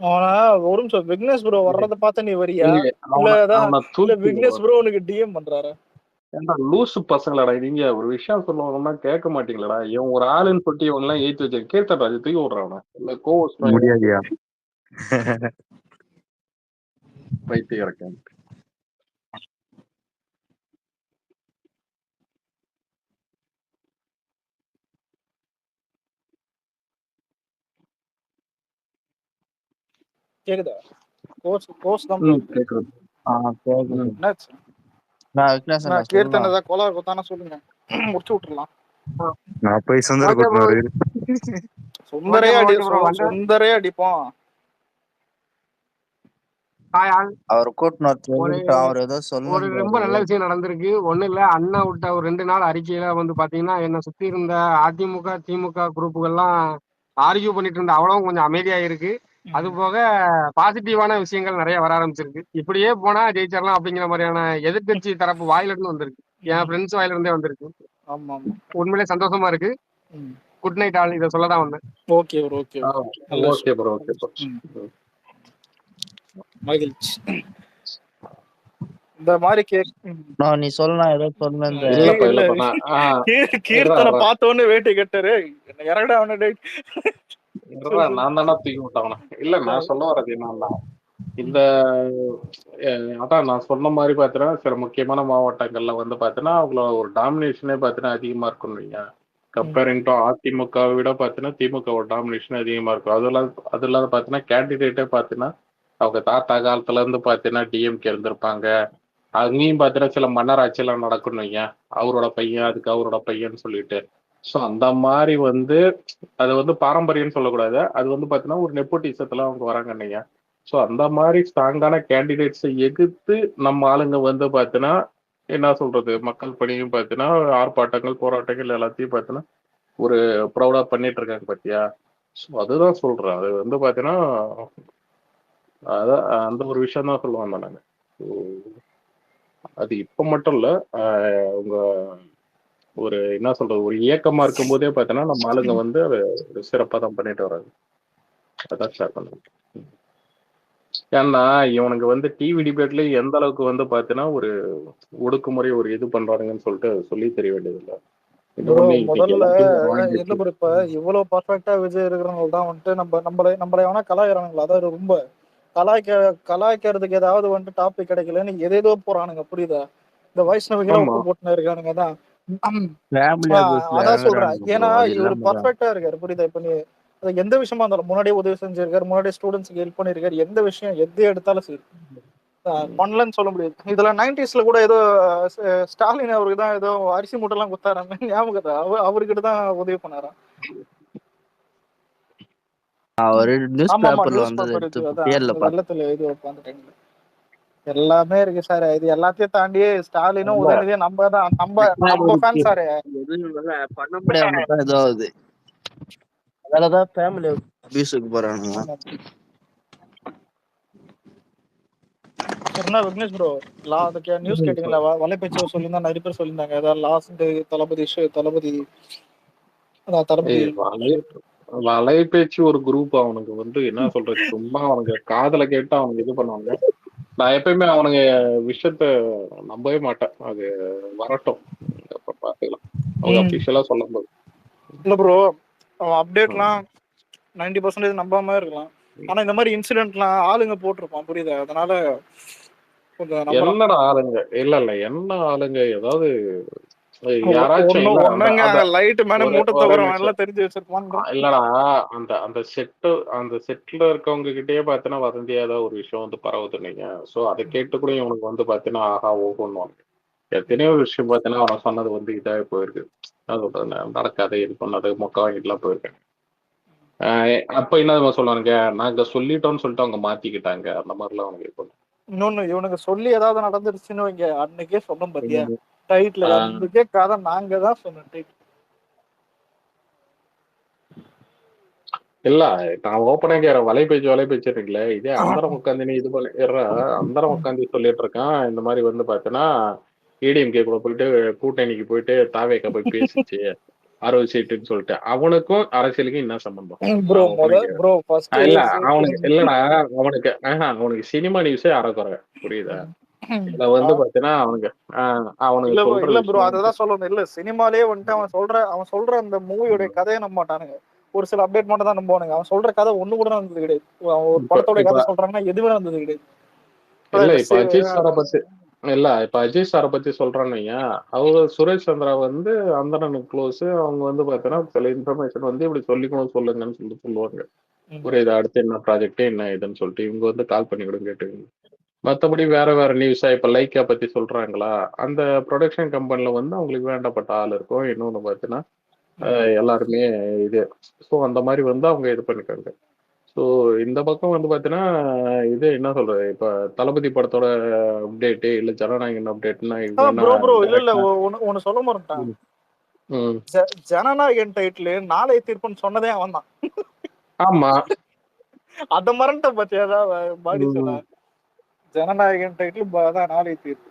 அவனா ஒரு நிமிஷம் விக்னேஷ் ப்ரோ வர்றத பார்த்து நீ வரியா? அவனை இல்ல தூக்கி விக்னேஷ் ப்ரோ உனக்கு டிஎம் பண்றாரு? ஏன்டா லூசு பசங்களாடா நீங்க ஒரு விஷயம் சொல்லுவாங்கன்னா கேட்க மாட்டீங்களா? இவன் ஒரு ஆளுன்னு சொல்லிட்டு இவன் எல்லாம் ஏத்தி வச்சு கீர்த்தடா தூக்கி விடுறான். இல்ல கோவம் முடியாதியா? பைத்தியம் இருக்கேன். கேக்குதா? கோர்ஸ் தான் கேக்குது. என்னாச்சு? நான் விக்னேஷ் அண்ணா கீர்த்தன் சொல்லலாம். ஏதாவது கோளாறு கொடுத்தானா சொல்லுங்க, முடிச்சு விட்டுறலாம். நான் போய் சுந்தர கூட்டினாரு. சுந்தரே அடிப்போம். அவர் கூட்டினோம், அவர் ஏதோ ஒரு ரொம்ப நல்ல சொல்லணும். விஷயம் நடந்திருக்கு. ஒண்ணும் இல்ல, அண்ணா விட்ட ஒரு 2 நாள் அறிக்கையில வந்து பாத்தீங்கன்னா என்ன சுத்தி இருந்த அதிமுக திமுக குரூப்புகள்லாம் ஆர்கியூ பண்ணிட்டு இருந்த அவ்வளவும் கொஞ்சம் அமைதியா இருக்கு. அது போக பாசிட்டிவான விஷயங்கள் நிறைய வர ஆரம்பிச்சிருக்கு. இப்படியே போனா ஜெயிச்சிடலாம் அப்படிங்கிற மாதிரியான எதிர்கட்சி தரப்பு வாயில இருந்து வந்திருக்கு, என் ஃப்ரெண்ட்ஸ் வாயில இருந்தே வந்திருக்கு. உண்மையிலே சந்தோஷமா இருக்கு. குட் நைட் ஆல், இதை சொல்லதான் வந்தேன். Okay bro, okay bro. மகிழ்ச்சி. இந்த மாதிரி நீ சொல்லலாம் ஏதோ சொன்ன. கீர்த்தனை பார்த்த உடனே வேட்டை கட்டாரு இறங்கடா அவன. நான் தானே தூக்கி விட்டவன. இல்ல நான் சொல்ல வர்றது என்னன்னா இந்த அதான் நான் சொன்ன மாதிரி பார்த்தீங்கன்னா சில முக்கியமான மாவட்டங்கள்ல வந்து பார்த்தீங்கன்னா அவங்களோட ஒரு டாமினேஷனே பார்த்தீங்கன்னா அதிகமா இருக்கும். நீங்க கம்பேரிங் டு அதிமுகவை விட பார்த்தீங்கன்னா திமுகவோட டாமினேஷன் அதிகமா இருக்கும். அது இல்லாத பார்த்தீங்கன்னா கேண்டிடேட்டே பார்த்தீங்கன்னா அவங்க தாத்தா காலத்துல இருந்து பார்த்தீங்கன்னா டிஎம்கே இருந்திருப்பாங்க. அங்கேயும் பார்த்தீங்கன்னா சில மன்னர் ஆட்சியெல்லாம் நடக்கணும். அவரோட பையன் அதுக்கு அவரோட பையன்னு சொல்லிட்டு ஸோ அந்த மாதிரி வந்து அது வந்து பாரம்பரியம்னு சொல்லக்கூடாது. அது வந்து பார்த்தீங்கன்னா ஒரு நெப்போட்டிசத்துல அவங்க வராங்க. ஸோ அந்த மாதிரி ஸ்ட்ராங்கான கேண்டிடேட்ஸை எதிர்த்து நம்ம ஆளுங்க வந்து பார்த்தீங்கன்னா என்ன சொல்றது மக்கள் பணியும் பார்த்தீங்கன்னா ஆர்ப்பாட்டங்கள் போராட்டங்கள் எல்லாத்தையும் பார்த்தீங்கன்னா ஒரு ப்ரௌடா பண்ணிட்டு இருக்காங்க பார்த்தியா. ஸோ அதுதான் சொல்றேன். அது வந்து பார்த்தீங்கன்னா அதான் அந்த ஒரு விஷயம் தான் சொல்லுவாங்க நாங்கள். ஸோ அது இப்போ மட்டும் இல்லை, உங்க ஒரு என்ன சொல்றது ஒரு இயக்கமா இருக்கும் போதே பார்த்தீங்கன்னா நம்ம ஆளுங்க வந்து அதை சிறப்பாக தான் பண்ணிட்டு வராங்க. அதான் ஷேர் பண்ணுங்க. ஏன்னா இவனுக்கு வந்து டிவி டிபேட்ல எந்த அளவுக்கு வந்து பார்த்தீங்கன்னா ஒரு ஒடுக்குமுறை ஒரு இது பண்றானுங்கன்னு சொல்லிட்டு சொல்லி தெரிய வேண்டியதில்லை. முதல்ல இல்ல ப்ரோ, இப்ப இவ்வளவு பர்ஃபெக்டா விஜய் இருக்கிறவங்க தான் வந்துட்டு நம்மள எவனா கலாய்கிறானுங்களா? அதாவது ரொம்ப கலாய்க்கிறதுக்கு ஏதாவது வந்துட்டு டாபிக் கிடைக்கலன்னு எதேதோ போறானுங்க, புரியுதா? இந்த வைஷ்ணவிகளை ஒப்பு போட்டுன்னு இருக்கானுங்க தான். அதான் சொல்றேன். ஏன்னா இவரு பர்ஃபெக்டா இருக்காரு, புரியுதா? இப்ப நீ எந்த விஷயமா இருந்தாலும் முன்னாடியே உதவி செஞ்சிருக்காரு, முன்னாடியே ஸ்டூடெண்ட்ஸ்க்கு ஹெல்ப் பண்ணிருக்காரு. எந்த விஷயம் எது எடுத்தாலும் சரி பண்ணலன்னு சொல்ல முடியாது. இதுல 90s கூட ஏதோ ஸ்டாலின் அவருக்கு தான் ஏதோ அரிசி மூட்டை எல்லாம் குத்தாராம ஞாபகம் அவர்கிட்ட தான் உதவி பண்ணாராம். வெள்ளத்துல இது அந்த டைம்ல எல்லாமே இருக்கு சார். இது எல்லாத்தையும் தாண்டி ஸ்டாலினும் உதயநிதியும் நம்ம தான் நம்ம ஃபேன் சார். பண்ண முடியாம ஏதாவது அதனாலதான் ஃபேமிலி அபியூஸ்க்கு போறானுங்க. என்ன விக்னேஷ் ப்ரோ, நியூஸ் கேட்டீங்களா? வலைப்பேச்சு சொல்லியிருந்தா நிறைய பேர் சொல்லியிருந்தாங்க. ஏதாவது லாஸ்ட் தளபதி வலைபேச்சு ஒரு குரூப். அவனுக்கு வந்து என்ன சொல்றது, சும்மா அவனுக்கு காதுல கேட்டு அவனுக்கு இது பண்ணுவாங்க. நான் எப்பயுமே அவனுங்க விஷயத்த நம்பவே மாட்டேன். அது வரட்டும், அப்ப பாத்துக்கலாம் அவங்க அபிஷியலா சொல்லும் போது. இல்ல ப்ரோ, அவன் அப்டேட்லாம் 90% நம்பாம இருக்கலாம். ஆனா இந்த மாதிரி இன்சிடென்ட்லாம் ஆளுங்க போட்டிருப்பான், புரியுதா? அதனால கொஞ்சம் நம்பலாம். என்னடா ஆளுங்க, இல்ல என்ன ஆளுங்க, ஏதாவது யாராச்சும் இல்ல ஒண்ணுங்க லைட் மேல மூட்டை ஒரு தவிர நிமிஷம். எல்லாம் தெரிஞ்சு வச்சிருப்பான். இல்லடா, அந்த செட்ல இருக்கவங்க கிட்டயே பாத்தீங்கன்னா வதந்தியா ஏதாவது ஒரு விஷயம் வந்து பரவுதுன்னீங்க. சோ அதை கேட்டு கூட இவனுக்கு வந்து பாத்தீங்கன்னா ஆஹா ஓஹோன்னு எத்தனையோ விஷயம் பாத்தீங்கன்னா அவன் சொன்னது வந்து இதாவே போயிருக்கு. அது நடக்காது, இது பண்ணது மொக்க வாங்கிட்டுலாம் போயிருக்கேன். அப்ப என்ன சொல்லுவானுங்க, நாங்க சொல்லிட்டோம்னு சொல்லிட்டு அவங்க மாத்திக்கிட்டாங்க, அந்த மாதிரிலாம் அவனுக்கு இருக்கும். இன்னொன்னு, இவனுக்கு சொல்லி ஏதாவது நடந்துருச்சுன்னு வைங்க, அன்னைக்கே சொன்னோம் பாத்தியா டைட்டில், அதுக்கே கதை நாங்க தான் சொன்னோம் டைட்டில். இல்ல நான் ஓப்பனா கேற வலைபேச்சு இருக்குல்ல, இதே அந்தரம் உட்காந்து நீ இது பண்ண அந்தரம் உட்காந்து சொல்லிட்டு இருக்கான். இந்த மாதிரி வந்து பாத்தீங்கன்னா ஏடிஎம்கே கூட போயிட்டு கூட்டணிக்கு போயிட்டு தாவேக்கா போய் பேசிச்சு 60 சீட்டுன்னு சொல்லிட்டு. அவனுக்கும் அரசியலுக்கும் என்ன சம்பந்தம்? இல்ல அவனுக்கு இல்லடா, அவனுக்கு சினிமா நியூஸே அறக்குறை, புரியுதா? இதுல வந்து பாத்தீங்கன்னா அவனுக்கு சொல்ற இல்ல ப்ரோ, அததான் சொல்லணும். இல்ல சினிமாலேயே வந்துட்டு அவன் சொல்ற அந்த மூவியோட கதையை நம்ப மாட்டானுங்க. ஒரு சில அப்டேட் மட்டும் தான் நம்புவானுங்க. அவன் சொல்ற கதை ஒண்ணு கூட நடந்தது கிடையாது. ஒரு படத்தோட கதை சொல்றாங்கன்னா எதுவுமே நடந்தது கிடையாது. இல்ல இப்ப அஜித் சாரை பத்தி அஜித் சாரை பத்தி சொல்றான்னு, அவரு சுரேஷ் சந்திரா வந்து அந்தரனுக்கு க்ளோஸ். அவங்க வந்து பாத்தீங்கன்னா சில இன்ஃபர்மேஷன் வந்து இப்படி சொல்லிக்கணும் சொல்லுங்கன்னு சொல்லுவாங்க. புரியுது, அடுத்து என்ன ப்ராஜெக்ட் என்ன இதுன்னு சொல்லிட்டு இவங்க வந்து கால் பண்ணி கூட கேட்டுக்கணும். மற்றபடி வேற நியூஸா இப்ப லைக்கா பத்தி சொல்றாங்களா, அந்த ப்ரொடக்ஷன் கம்பெனில வந்து அவங்களுக்கு வேண்டப்பட்ட ஆள் இருக்கும். இன்னொன்னு பாத்தீங்கன்னா எல்லாருமே இது. ஸோ அந்த மாதிரி வந்து அவங்க இது பண்ணிக்காங்க. ஸோ இந்த பக்கம் வந்து பாத்தீங்கன்னா இது என்ன சொல்றது, இப்ப தளபதி படத்தோட அப்டேட் இல்ல ஜனநாயகன் அப்டேட்னா ஒன்னு சொல்ல மாட்டேன். ஜனநாயகன் டைட்டில் நாளை தீர்ப்புன்னு சொன்னதே அவன் தான். ஆமா, அத மறந்துட்ட பத்தியா பாடி சொல்ல. ஜனநாயகன் டைட்டில் நாளை தீர்ப்பு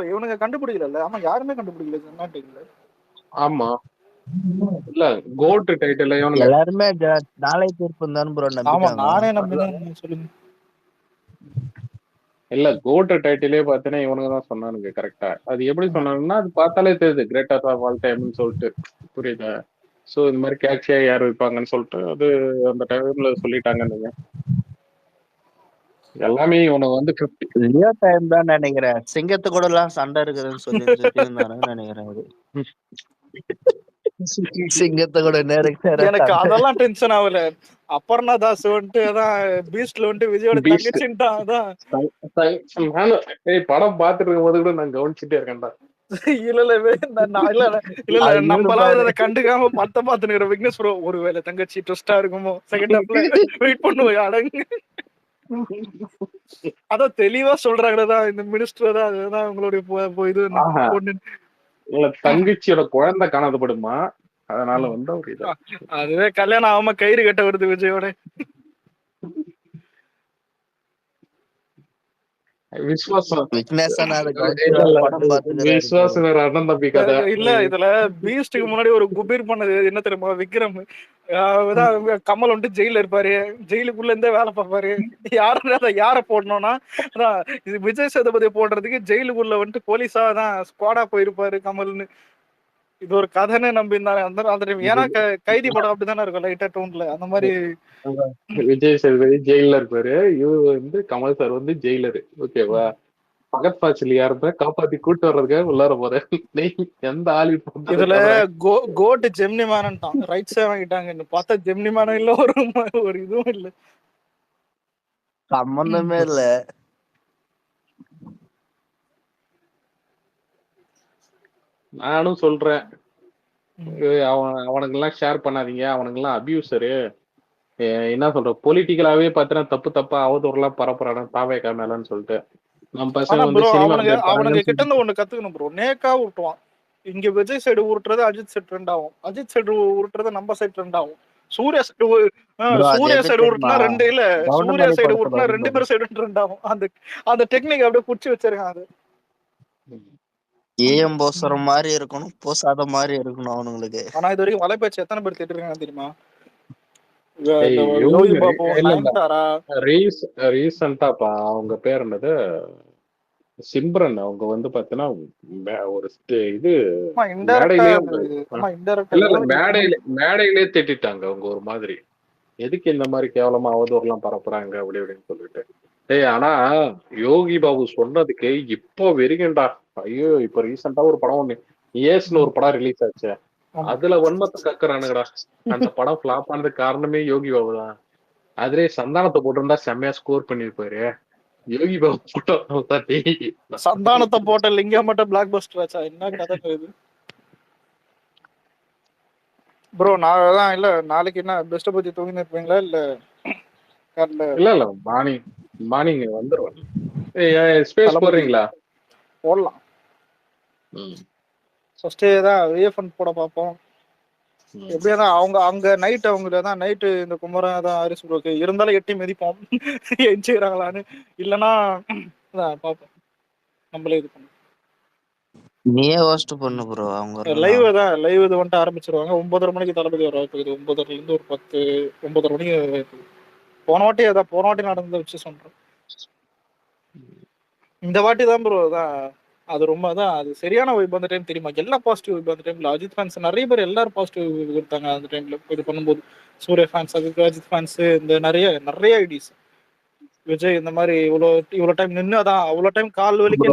இவனுங்க கண்டுபிடிக்கல. ஆமா, யாருமே கண்டுபிடிக்கல ஜனநாயகன் டைட்டில். ஆமா, இல்ல கோட் டைட்டில் எல்லாருமே நாளை தீர்ப்பு தான் ப்ரோ நம்பிட்டாங்க. நானே நம்பினேன், சொல்லுங்க. இல்ல கோட் டைட்டிலே பாத்தீங்கன்னா இவனுங்க தான் சொன்னானுங்க கரெக்டா. அது எப்படி சொன்னாங்கன்னா அது பார்த்தாலே தெரியுது, கிரேட்டர் ஆஃப் ஆல் டைம்னு சொல்லிட்டு, புரியுதா? சோ இந்த மாதிரி கேட்சியா யார் வைப்பாங்கன்னு சொல்லிட்டு அது அந்த டைம்ல சொல்லிட்டாங்க. நீங்க எல்லாமே இவனுக்கு வந்து லியோ டைம் தான் நினைக்கிறேன். சிங்கத்து கூட எல்லாம் சண்டை இருக்குதுன்னு சொல்லி நினைக்கிறேன். சிங்கத்தை கூட எனக்கு அதெல்லாம் டென்ஷன் ஆகல. அப்பர்ணா தாஸ் வந்துட்டு அதான் பீஸ்ட்ல வந்துட்டு விஜயோட தங்கச்சின்ட்டான். அதான் படம் பாத்துட்டு இருக்கும் போது கூட நான் கவனிச்சுட்டே இருக்கேன்டா. இல்ல நம்மளாவது அதை கண்டுக்காம பத்த பாத்துக்கிற விக்னேஷ் ப்ரோ, ஒருவேளை தங்கச்சி ட்விஸ்டா இருக்குமோ செகண்ட் ஹாஃப்ல வெயிட் பண்ணுவோம் அடங்கு. அதான் தெளிவா சொல்றாங்கதான் இந்த மினிஸ்டர் தான். அதுதான் உங்களுடைய இது இல்ல தங்கச்சியோட குழந்தை காணாதப்படுமா, அதனால வந்து ஒரு இது. அதுவே கல்யாணம் ஆகாம கயிறு கட்ட வருது விஜயோட. இல்ல இதுல பீஸ்டுக்கு முன்னாடி ஒரு குபீர் பண்ணது என்ன தெரியுமா, விக்ரம் கமல் வந்துட்டு ஜெயில இருப்பாரு, ஜெயிலுக்குள்ள இருந்தே வேலை பார்ப்பாரு. யார போடணும்னா இது விஜய் சேதுபதி போடுறதுக்கு ஜெயிலுக்குள்ள வந்துட்டு போலீஸா தான் ஸ்குவாடா போயிருப்பாரு கமல்னு. இது ஒரு கதைன்னு நம்பியிருந்தாரு அந்த. ஏன்னா கைதி படம் அப்படித்தானே இருக்கும் லைட்டா டோன்ல, அந்த மாதிரி. விஜய் சேதுபதி ஜெயில இருப்பாரு, இவரு வந்து கமல் சார் வந்து ஜெயிலரு. ஓகேவா? பகத் பாசில் யாருமே காப்பாத்தி கூட்டு வர்றதுக்காக உள்ளார போறேன். எந்த ஆளு இதுல கோட் ஜெமினி மேனன் தான் ரைட்ஸே வாங்கிட்டாங்க. பார்த்தா ஜெமினி மேனன் இல்ல, ஒரு இதுவும் இல்ல, சம்பந்தமே இல்ல. நானும் சொல்றேன், அவனுக்கு எல்லாம் ஷேர் பண்ணாதீங்க, அவனுக்கு எல்லாம் அபியூசரு. என்ன சொல்ற, பொலிட்டிக்கலாவே பாத்தீங்கன்னா தப்பா அவதூறுலாம் பரப்புறானு தாவேக்கா மேலன்னு சொல்லிட்டு. நம்ம பசங்க வந்து அவனுங்க கிட்ட இருந்து ஒண்ணு கத்துக்கணும் ப்ரோ. நேக்கா விட்டுவான். இங்க விஜய் சைடு உருட்டுறது அஜித் சைடு ட்ரெண்ட் ஆகும், அஜித் சைடு உருட்டுறது நம்ம சைடு ட்ரெண்ட் ஆகும். சூர்யா சைடு உருட்டுனா ரெண்டு இல்ல, சூர்யா சைடு உருட்டுனா 2 பேரும் சைடு ட்ரெண்ட் ஆகும். அந்த டெக்னிக் அப்படியே புடிச்சு வச்சிருக்கான். அது ஏஎம் போசுற மாதிரி இருக்கணும், போசாத மாதிரி இருக்கணும் அவனுங்களுக்கு. ஆனா இது வரைக்கும் வலைபேச்சு எத்தனை பேர் திட்டிருக்காங்க தெரியுமா? ஏய், யோகி இவங்க பாபு, இல்ல இல்ல நயன்தாரா. ரீசெண்டாப்பா அவங்க பேர் என்னது சிம்ரன் அவங்க வந்து பாத்தீங்கன்னா ஒரு இது ஆமா இன்டைரக்டா மேடையிலேயே ஆமா இன்டைரக்டா இல்ல இல்ல யோகி மேடையிலே திட்டிட்டாங்க அவங்க ஒரு மாதிரி. எதுக்கு இந்த மாதிரி கேவலமா அவதூறுலாம் பரப்புறாங்க அப்படி அப்படின்னு சொல்லிட்டு. ஆனா யோகி பாபு சொன்னதுக்கு இப்போ வெறிகண்டா. ஐயோ இப்ப ரீசெண்டா ஒரு படம் ஒண்ணு ஏஸ்னு ஒரு படம் ரிலீஸ் ஆச்சு. அதுல வன்மத்தை கக்குறானுங்கடா. அந்த படம் ஃபிளாப் ஆனதுக்கு காரணமே யோகி பாபு தான். அதுலயே சந்தானத்தை போட்டிருந்தா செம்மையா ஸ்கோர் பண்ணிருப்பாரு. யோகி பாபு போட்டோ சந்தானத்தை போட்ட லிங்கம் மட்டும் பிளாக் பஸ்டர் ஆச்சா? என்ன கதை இது ப்ரோ? நான் தான் இல்ல நாளைக்கு என்ன பெஸ்ட் பத்தி தூங்கின்னு இருப்பீங்களா இல்ல இல்ல இல்ல மார்னிங் வந்துருவேன். ஸ்பேஸ் போடுறீங்களா? போடலாம். ஃபர்ஸ்ட் தான் விஎஃப்என் போட பார்ப்போம். எப்படியா தான் அவங்க அங்க நைட் அவங்கள தான் நைட்டு இந்த குமரன் தான் ஹாரிஸ் ப்ரோக்கு இருந்தாலும் எட்டி மிதிப்போம் எஞ்சுக்கிறாங்களான்னு. இல்லைன்னா பார்ப்போம் நம்மளே இது பண்ணுவோம். நீயே ஹோஸ்ட் பண்ணு ப்ரோ. அவங்க லைவ் தான் லைவ் இது வந்துட்டு ஆரம்பிச்சிருவாங்க. 9:30 மணிக்கு தளபதி வர வாய்ப்பு இருக்குது. 9:30 இருந்து ஒரு 10 9:30 மணிக்கு. போன வாட்டி நடந்த வச்சு சொல்றேன். இந்த வாட்டி தான் ப்ரோ தான் அது ரொம்ப தான் அது சரியான வைப் அந்த டைம் தெரியுமா? எல்லா பாசிட்டிவ் வைப் அந்த டைம்ல. அஜித் ஃபேன்ஸ் நிறைய பேர் எல்லாரும் பாசிட்டிவ் கொடுத்தாங்க அந்த டைம்ல இது பண்ணும்போது. சூர்யா ஃபேன்ஸ், அதுக்கு அஜித் ஃபேன்ஸ், இந்த நிறைய ஐடிஸ் விஜய் இந்த மாதிரி இவ்வளவு டைம் நின்று அதான் அவ்வளவு டைம் கால் வலிக்கே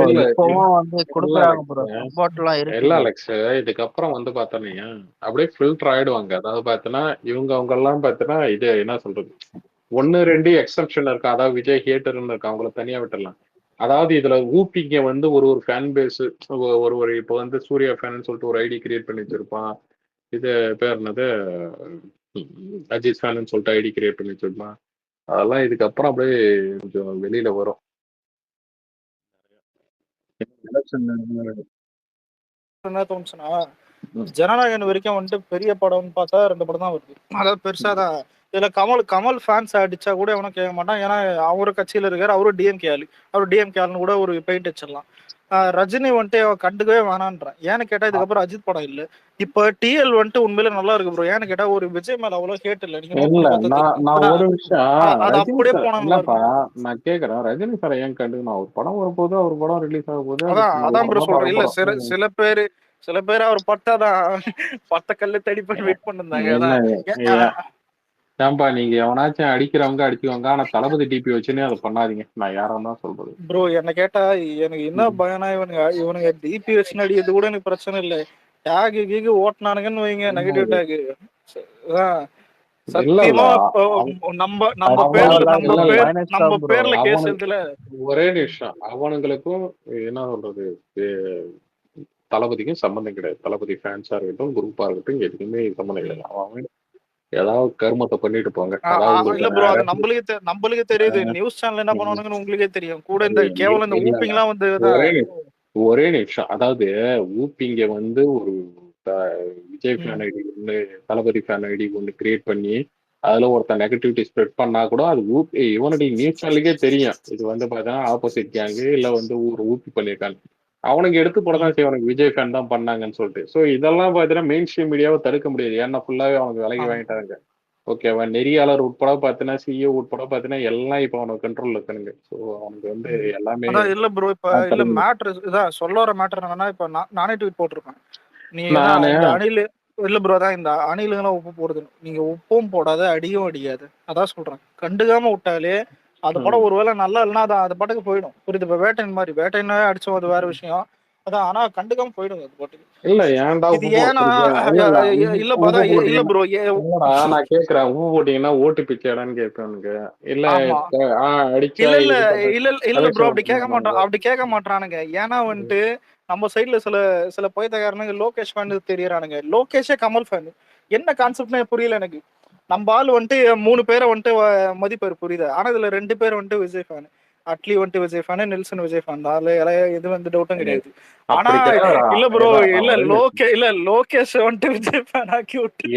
இல்ல அலெக்ஸ். இதுக்கப்புறம் வந்து பார்த்தோன்னா அப்படியே ஃபில்டர் ஆயிடுவாங்க. அதாவது பார்த்தோன்னா அவங்க எல்லாம் பார்த்தோன்னா இது என்ன சொல்றது 1-2 எக்ஸப்ஷன் இருக்கு. அதாவது விஜய் ஹேட்டர்னு இருக்கு, அவங்கள தனியா விட்டுடலாம். அதாவது இதுல ஊப்பிங்க வந்து ஒரு ஃபேன் பேஸ் ஒரு இப்போ வந்து சூர்யா ஃபேன் சொல்லிட்டு ஒரு ஐடி கிரியேட் பண்ணி வச்சிருப்பான். இது பேர் என்னது அஜித் ஃபேன் சொல்லிட்டு ஐடி கிரியேட் பண்ணி வச்சிருப்பான். அதெல்லாம் இதுக்கப்புறம் அப்படியே கொஞ்சம் வெளியில வரும். என்ன தோணுச்சுன்னா ஜனநாயகன் வரைக்கும் வந்துட்டு பெரிய படம்னு பார்த்தா 2 படம் தான் வருது. அதாவது பெருசாதான். இதுல கமல் ஃபேன்ஸ் அடிச்சா கூட எவனும் கேட்க மாட்டான். ஏன்னா அவரு கட்சியில இருக்காரு, அவரும் டிஎம்கே ஆளு, அவரு டிஎம்கே ஆளுன்னு கூட ஒரு பெயிண்ட் வச்சிடலாம். ரஜினி வந்துட்டு கண்டுக்கவே வேணான்றான். ஏன்னு கேட்டா இதுக்கப்புறம் அஜித் படம் இல்ல. இப்ப டிஎல் வந்துட்டு உண்மையில நல்லா இருக்கு ப்ரோ. ஏன்னு கேட்டா ஒரு விஜய் மேல அவ்வளவு ஹேட் இல்ல. நீங்க ஒரு விஷயம் அது அப்படியே போனாங்க. நான் கேக்குறேன் ரஜினி சார் ஏன் கண்டுக்கணும்? ஒரு படம் வரும்போது ஒரு படம் ரிலீஸ் ஆகும் போது அதான் ப்ரோ சொல்றேன். இல்ல சில பேர் அவர் பட்டாதான் பட்ட கல்லு தேடி பண்ணி வெயிட் பண்ணிருந்தாங்க. ஏன்பா நீங்க எவனாச்சும் அடிக்கிறவங்க அடிச்சுவாங்க, ஆனா தளபதி டிபி வச்சுன்னே அதை பண்ணாதீங்க. நான் யாரும் தான் சொல்றது ப்ரோ. என்ன கேட்டா எனக்கு என்ன பயனா இவனுங்க டிபி வச்சு அடிக்கிறது கூட எனக்கு பிரச்சனை இல்லை. டேக் கீகு ஓட்டினானுங்கன்னு வைங்க, நெகட்டிவ் டேக் சத்தியமா நம்ம பேர்ல கேஸ் எழுதல. ஒரே நிமிஷம். அவனுங்களுக்கும் என்ன சொல்றது தளபதிக்கும் சம்பந்தம் கிடையாது. தளபதி ஃபேன்ஸா இருக்கட்டும், குரூப்பா இருக்கட்டும், எதுக்குமே சம்பந்தம் கிடையாது. அவன் ஏதாவது கருமத்தை பண்ணிட்டு போங்க. இல்ல ப்ரோ அது நம்மளுக்கு தெரியுது. நியூஸ் சேனல் என்ன பண்ணுவானுங்கன்னு உங்களுக்கே தெரியும். கூட இந்த கேவலம் இந்த ஊப்பிங்லாம் வந்து ஒரே நிமிஷம். அதாவது ஊப்பிங்க வந்து ஒரு விஜய் ஃபேன் ஐடி ஒண்ணு, தளபதி ஃபேன் ஐடி ஒண்ணு கிரியேட் பண்ணி அதுல ஒருத்தர் நெகட்டிவிட்டி ஸ்ப்ரெட் பண்ணா கூட அது இவனுடைய நியூஸ் சேனலுக்கே தெரியும். இது வந்து பாத்தீங்கன்னா ஆப்போசிட் கேங்கு இல்ல வந்து ஒரு ஊப்பி பண்ணிருக்காங்க. அவனுக்கு எடுத்து போடதான் செய்வானுக்கு விஜய் ஃபேன் தான் பண்ணாங்கன்னு சொல்லிட்டு. ஸோ இதெல்லாம் பார்த்தீங்கன்னா மெயின் ஸ்ட்ரீம் மீடியாவை தடுக்க முடியாது. ஏன்னா ஃபுல்லாவே அவனுக்கு விலைக்கு வாங்கிட்டாங்க. ஓகேவா? நெறியாளர் உட்பட பார்த்தீங்கன்னா சிஇஓ உட்பட பார்த்தீங்கன்னா எல்லாம் இப்போ அவனுக்கு கண்ட்ரோல்ல இருக்கானுங்க. ஸோ அவனுக்கு வந்து எல்லாமே இல்ல ப்ரோ. இப்ப இல்ல மேட்ரு இதான் சொல்ல வர மேட்டர் என்னன்னா, இப்ப நானே ட்வீட் போட்டிருப்பேன். நீ அணில் இல்ல ப்ரோ தான் இந்த அணிலுங்கெல்லாம் உப்பு போடுது. நீங்க உப்பும் போடாத அடியும் அடிக்காது. அதான் சொல்றேன். கண்டுக்காம விட்டாலே அது படம் ஒருவேளை நல்லா இல்லைன்னா அது பாட்டுக்கு போயிடும். புரியுது? இப்ப வேட்டைன் மாதிரி வேட்டைன்னா அடிச்சோம், அது வேற விஷயம். அதான் ஆனா கண்டுக்காம போயிடும் அது பாட்டுக்கு. இல்ல ஏன்டா இது ஏன்னா இல்ல ப்ரோ நான் கேக்குறேன். உப்பு போட்டீங்கன்னா ஓட்டு பிச்சைடான்னு கேட்பானுங்க. இல்ல அடிச்சா இல்ல ப்ரோ அப்படி கேட்க மாட்டானுங்க. ஏன்னா வந்துட்டு நம்ம சைட்ல சில பைத்தியக்காரனுங்க லோகேஷ் ஃபேன் தெரியறானுங்க. லோகேஷே கமல் ஃபேன். என்ன கான்செப்ட்னே புரியல எனக்கு. நம்ம ஆள் வந்துட்டு 3 பேரை வந்துட்டு மதிப்பாரு, புரியுது? ஆனா இதுல 2 பேர் வந்துட்டு விஜய் ஃபேன். அட்லி வந்துட்டு Vijay fan, Nelson Vijay fan. இது வந்து டவுட்டும் கிடையாது. ஆனா இல்ல ப்ரோ இல்ல லோகேஷ் வந்துட்டு விஜய் ஃபேன் ஆக்கி விட்டு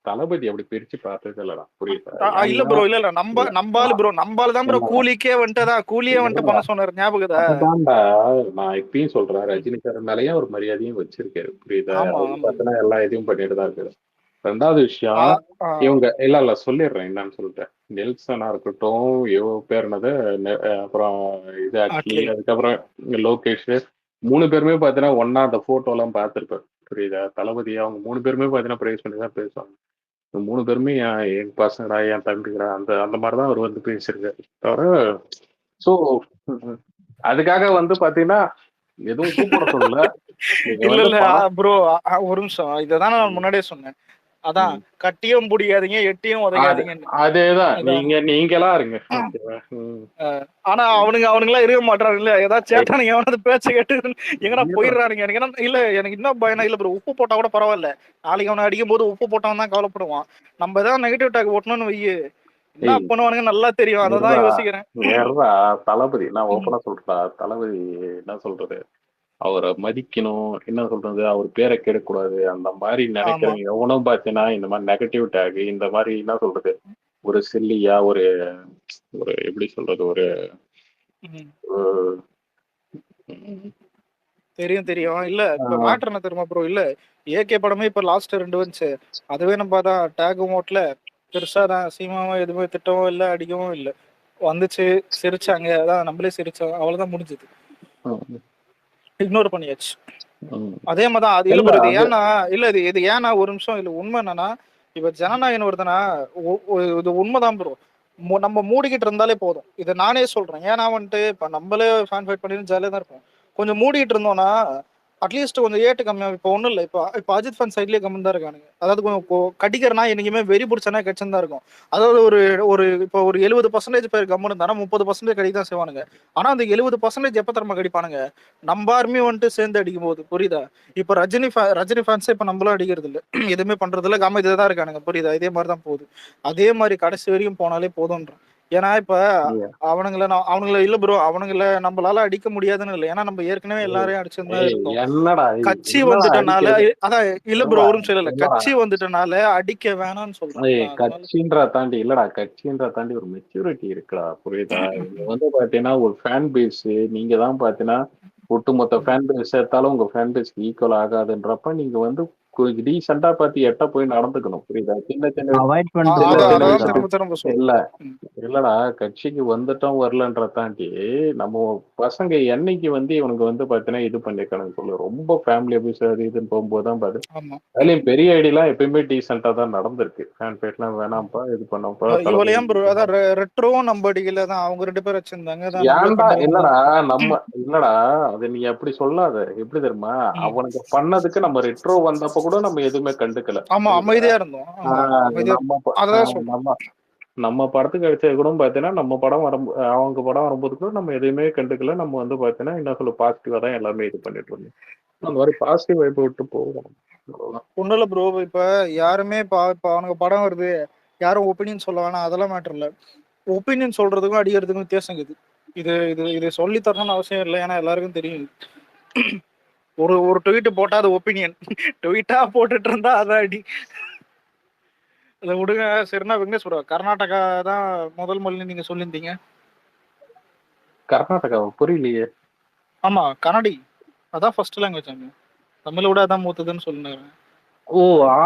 தளபதி அப்படி பிரிச்சு பார்த்தது இல்லடா, புரியுதா? இல்ல ப்ரோ, இல்ல நம்பாலு ப்ரோ, நம்பாலு தான் ப்ரோ கூலிக்கே வந்துட்டதா, கூலியே வந்துட்டு பண்ண சொன்னாரு, ஞாபகதா? அதுதான்டா நான் இப்பயும் சொல்றேன், ரஜினிகாரன் மேலயும் ஒரு மரியாதையும் வச்சிருக்காரு, புரியுதா? ஆமா அவரு ஆமா. பார்த்தனா எல்லா இதையும் பண்ணிட்டு தான் இருக்காரு. ரெண்டாவது விஷயம், இவங்க இல்ல சொல்லிடுறேன் என்னன்னு சொல்லிட்டேன். நெல்சனா இருக்கட்டும், பேர் என்னது, அப்புறம் இது அட்லி, அதுக்கப்புறம் லோகேஷ், 3 பேருமே பாத்தீங்கன்னா ஒன்னா அந்த போட்டோ எல்லாம் பார்த்திருப்பேன், புரியுதா? தளபதி அவங்க 3 பேருமே பாத்தீங்கன்னா பிரைஸ் பண்ணி தான் பேசுவாங்க. 3 பேருமே என் பசங்கடா, என் தம்பிடா, அந்த அந்த மாதிரிதான் அவர் வந்து பேசியிருக்காரு தவிர. சோ அதுக்காக வந்து பாத்தீங்கன்னா எதுவும் கூப்பிட சொல்லல. இல்ல இல்ல ப்ரோ, ஒரு நிமிஷம், இததான் நான் முன்னாடியே சொன்னேன். அதான் கட்டியும் முடியாதீங்க, எட்டியும் உதைக்காதீங்க. அதேதான், நீங்களா இருங்க. ஆனா அவனுங்கெல்லாம் இருக்க மாட்டானுங்க, ஏதாவது சேட்டானுங்க எவனாவது பேச்ச கேட்டு எங்கடா போயிடுறானுங்க. எனக்கு இல்ல, எனக்கு இன்னும் பயனா இல்ல ப்ரோ, உப்பு போட்டா கூட பரவாயில்ல, நாளைக்கு அவனை அடிக்கும் போது உப்பு போட்டவன் தான் கவலைப்படுவான். நம்ம ஏதாவது நெகட்டிவ் டாக் ஓட்டணும்னு வையு, என்ன பண்ணுவானுங்க நல்லா தெரியும், அதான் யோசிக்கிறேன். தளபதி நான் ஓப்பனா சொல்றா, தளபதி என்ன சொல்றது, அவரை மதிக்கணும், என்ன சொல்றது, அவர் பேரை கெடக்கூடாது, அந்த மாதிரி நினைக்கிறவங்க எவனும் பார்த்தீங்கன்னா இந்த மாதிரி நெகட்டிவ் டேக், இந்த மாதிரி என்ன சொல்றது, ஒரு சில்லியா, ஒரு ஒரு எப்படி சொல்றது, ஒரு தெரியும் இல்ல. இப்ப மேட்டர் என்ன தெரியுமா ப்ரோ, இல்ல ஏகே படமே இப்ப லாஸ்ட் 2 வந்துச்சு, அதுவே நம்ம தான் டேக் மோட்ல பெருசா தான் சீமாவும் எதுவுமே திட்டவும் இல்ல, அடிக்கவும் இல்ல, வந்துச்சு சிரிச்சாங்க, அதான் நம்மளே சிரிச்சோம், அவ்வளவுதான் முடிஞ்சது, இக்னோர் பண்ணியாச்சு. அதே மாதிரிதான் அது இல்ல ப்ரோ. இது ஏன்னா இல்ல, இது ஏன்னா ஒரு நிமிஷம் இல்ல, உண்மை என்னன்னா இப்ப ஜனநாயகன் வருதுன்னா இது உண்மைதான் ப்ரோ, நம்ம மூடிக்கிட்டு இருந்தாலே போதும். இதை நானே சொல்றேன். ஏன்னா வந்துட்டு இப்ப நம்மளே ஃபேன் ஃபைட் பண்ணி ஜாலியா தான் இருப்போம். கொஞ்சம் மூடிட்டு இருந்தோம்னா அட்லீஸ்ட் கொஞ்சம் ஏட்டு கம்மியாக. இப்போ ஒன்றும் இல்லை, இப்போ அஜித் ஃபேன் சைட்லேயே கம்மி தான் இருக்கானுங்க. அதாவது கொஞ்சம் கடிக்கிறனா என்னைக்குமே வெறி பிடிச்சனா கட்சன் தான் இருக்கும். அதாவது ஒரு இப்போ ஒரு 70% பேர் கம்மு இருந்தானா 30% கடி தான் செய்வானுங்க. ஆனால் அந்த 70% எப்போ தரமா கடிப்பானுங்க, நம்ம ஆர்மி வந்துட்டு சேர்ந்து அடிக்கும் போது, புரியுதா? இப்போ ரஜினி ஃபேன்ஸே இப்போ நம்மளும் அடிக்கிறது இல்லை, எதுவுமே பண்றது இல்லை, கம்ம இதுதான் இருக்கானுங்க, புரியுதா? இதே மாதிரி தான் போகுது. அதே மாதிரி கடைசி வரையும் போனாலே போதும்ன்றேன். ஏன்னா இப்ப அவனுங்களை இல்ல ப்ரோ, அவனுங்களை நம்மளால அடிக்க முடியாதுன்னு இல்லை, ஏன்னா நம்ம ஏற்கனவே எல்லாரையும் அடிச்சிருந்தா இருக்கோம். கட்சி வந்துட்டனால அதான் இல்ல ப்ரோ, ஒரு நிமிஷம் இல்ல, கட்சி வந்துட்டனால அடிக்க வேணாம்னு சொல்றேன். கட்சின்ற தாண்டி இல்லடா, கட்சின்ற தாண்டி ஒரு மெச்சூரிட்டி இருக்குடா, புரியுதா? இங்க வந்து பாத்தீங்கன்னா ஒரு ஃபேன் பேஸ், நீங்க தான் பாத்தீங்கன்னா ஒட்டுமொத்த ஃபேன் பேஸ் சேர்த்தாலும் உங்க ஃபேன் பேஸ்க்கு ஈக்குவல் ஆகாதுன்றப்ப நீங்க வந்து டீசெண்டா பார்த்து எட்ட போய் நடந்துக்கணும், புரியுதா? சின்ன இல்ல இல்லடா, கட்சிக்கு வந்துட்டோம் வரலன்ற தாண்டி நம்ம பசங்க என்னைக்கு வந்து இவனுக்கு வந்து பாத்தீங்கன்னா இது பண்ணிருக்கானு சொல்லு, ரொம்ப ஃபேமிலி அபியூஸ் அது இதுன்னு போகும்போதுதான் பாரு. அதுலயும் பெரிய ஐடியெல்லாம் எப்பயுமே டீசெண்டா தான் நடந்திருக்கு. ஃபேன் ஃபைட்லாம் வேணாம்ப்பா, இது பண்ணப்பா. ரெட்ரோவும் நம்ம அடிக்கல தான், அவங்க 2 பேர் வச்சிருந்தாங்க. ஏன்டா இல்லடா, நம்ம இல்லடா, அது நீ அப்படி சொல்லாத. எப்படி தெரியுமா, அவனுக்கு பண்ணதுக்கு நம்ம ரெட்ரோ வந்தப்ப கூட நம்ம எதுவுமே கண்டுக்கல. ஆமா, அமைதியா இருந்தோம். நம்ம படத்துக்கு அடிச்சது கூட பாத்தீங்கன்னா நம்ம படம் அவங்க படம் வரும்போது கூட நம்ம எதுவுமே கண்டுக்கல. நம்ம வந்து பாத்தீங்கன்னா என்ன சொல்ல, பாசிட்டிவா தான் எல்லாமே இது பண்ணிட்டு இருந்தோம். அந்த மாதிரி பாசிட்டிவ் வைப்பு விட்டு போகணும். ஒன்றும் இல்லை ப்ரோ, இப்போ யாருமே இப்போ அவனுக்கு படம் வருது, யாரும் ஒப்பீனியன் சொல்ல வேணாம், அதெல்லாம் மேட்டர் இல்லை. ஒப்பீனியன் சொல்றதுக்கும் அடிக்கிறதுக்கும் வித்தியாசம் இருக்குது. இது சொல்லி தரணும்னு அவசியம் இல்லை, ஏன்னா எல்லாருக்கும் தெரியும். ஒரு ட்வீட் போட்டா அது ஒப்பீனியன், ட்வீட்டா போட்டுட்டு இருந்தா அதான் அடி. அதை விடுங்க. சரிண்ணா விக்னேஷ் ப்ரோ, கர்நாடகா தான் முதல் மொழி நீங்க சொல்லியிருந்தீங்க. கர்நாடகா புரியலையே. ஆமா, கன்னடி அதான் ஃபர்ஸ்ட் லாங்குவேஜ். தமிழை விட அதான் மூத்ததுன்னு சொல்லுங்க. ஓ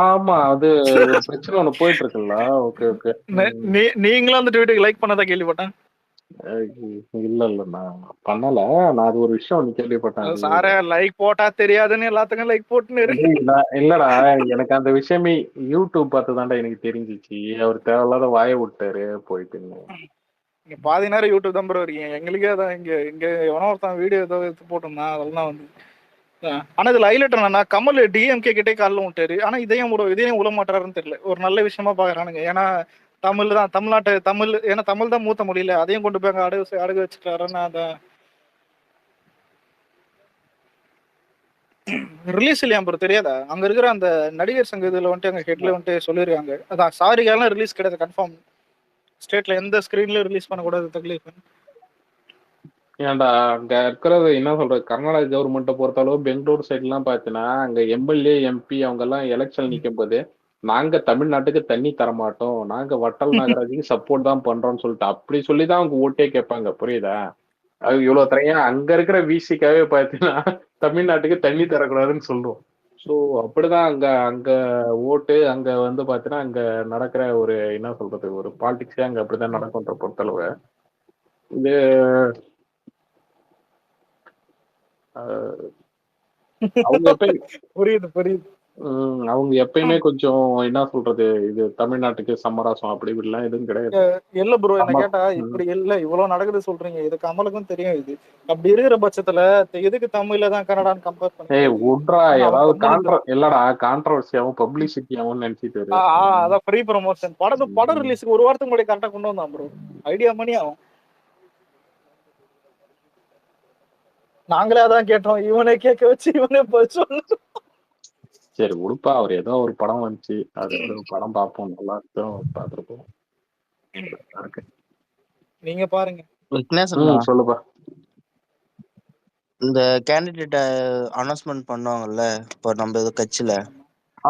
ஆமா, அது ஒரு பிரச்சனை ஒண்ணு போயிட்டு இருக்குல்ல. Okay okay. நீங்களும் அந்த ட்வீட்டுக்கு லைக் பண்ணதா கேள்விப்பட்டேன். இல்ல நான் பண்ணல. நான் அது ஒரு விஷயம் ஒண்ணு கேள்விப்பட்டேன். சாரே லைக் போட்டா தெரியாதுன்னு எல்லாத்துக்கும் லைக் போட்டுன்னு இல்லடா, எனக்கு அந்த விஷயமே யூடியூப் பார்த்துதான்டா எனக்கு தெரிஞ்சிச்சு. அவர் தேவையில்லாத வாய விட்டாரு போயிட்டு. இங்க பாதி நேரம் யூடியூப் தான் ப்ரோ இருக்கீங்க. எங்களுக்கே அதான் இங்க எவனோ ஒருத்தன் வீடியோ ஏதோ எடுத்து போட்டிருந்தான், அதெல்லாம் வந்து. ஆனா இதுல ஹைலைட் என்னன்னா, கமல் டிஎம்கே கிட்டே காலில் விட்டாரு. ஆனா இதையும் விட மாட்டாருன்னு தெரியல. ஒரு நல்ல விஷயமா பாக்குறானுங்க. ஏன்னா தமிழ் தான், தமிழ் ஏன்னா தமிழ் தான் மூத்த மொழியில, அதையும் கொண்டு போய் அங்க அடகு வச்சுட்டாருன்னு. அதான் ரிலீஸ் இல்லையா ப்ரோ, தெரியாதா? அங்க இருக்கிற அந்த நடிகர் சங்க இதுல வந்துட்டு அங்க ஹெட்ல வந்துட்டு சொல்லிருக்காங்க, அதான் சாரிகாலாம் ரிலீஸ் கிடையாது, கன்ஃபார்ம் ஸ்டேட்ல எந்த ஸ்கிரீன்லயும் ரிலீஸ் பண்ணக்கூடாது தக்லீஃப். ஏன்டா அங்க இருக்கிறது என்ன சொல்றது, கர்நாடக கவர்மெண்ட்டை பொறுத்தளவு பெங்களூர் சைட்லாம் பார்த்தீங்கன்னா அங்க எம்எல்ஏ எம்பி அவங்க எல்லாம் எலெக்ஷன் நிற்கும் போது நாங்க தமிழ்நாட்டுக்கு தண்ணி தர மாட்டோம், நாங்க வட்டல் நகராட்சிக்கு சப்போர்ட் தான் பண்றோம்னு சொல்லிட்டு அப்படி சொல்லிதான் அவங்க ஓட்டே கேட்பாங்க. புரியுதா? அது இவ்வளவு தரையா அங்க இருக்கிற விசிக்காவே பாத்தீங்கன்னா தமிழ்நாட்டுக்கு தண்ணி தரக்கூடாதுன்னு சொல்லுவோம். ஸோ அப்படிதான் அங்க அங்க ஓட்டு அங்க வந்து பாத்தீங்கன்னா அங்க நடக்கிற ஒரு என்ன சொல்றது ஒரு பாலிடிக்ஸே அங்க அப்படிதான் நடக்கும்ன்ற பொறுத்தளவு. இது அவங்க எப்பயும் புரியுது புரியுது. அவங்க எப்பயுமே கொஞ்சம் என்ன சொல்றது இது தமிழ்நாட்டுக்கு சமரசம் அப்படி இப்படிலாம் எதுவும் கிடையாது. இல்ல ப்ரோ, என்ன கேட்டா இப்படி இல்ல இவ்வளவு நடக்குது சொல்றீங்க, இது கமலுக்கும் தெரியும். இது அப்படி இருக்கிற பட்சத்துல எதுக்கு தமிழ்ல தான் கன்னடான்னு கம்பேர் பண்ணி உட்ரா ஏதாவது இல்லடா கான்ட்ரவர்சியாவும் பப்ளிசிட்டியாவும் நினைச்சிட்டு அதான் ஃப்ரீ ப்ரமோஷன் படம் ரிலீஸ்க்கு ஒரு வாரத்துக்கு முன்னாடி கரெக்டா கொண்டு வந்தான் ப்ரோ. ஐடியா மணி ஆகும். நாங்களே அதான் கேட்டோம், இவனே கேட்க வச்சு இவனே சொல்லு. சரி உடுப்பா, அவர் ஏதோ ஒரு படம் வந்துச்சு, அது படம் பார்ப்போம், நல்லா இருக்கும், பார்த்துருப்போம். நீங்க பாருங்க. சொல்லுப்பா. இந்த கேண்டிடேட் அனௌன்ஸ்மெண்ட் பண்ணுவாங்கல்ல இப்போ நம்ம கட்சியில.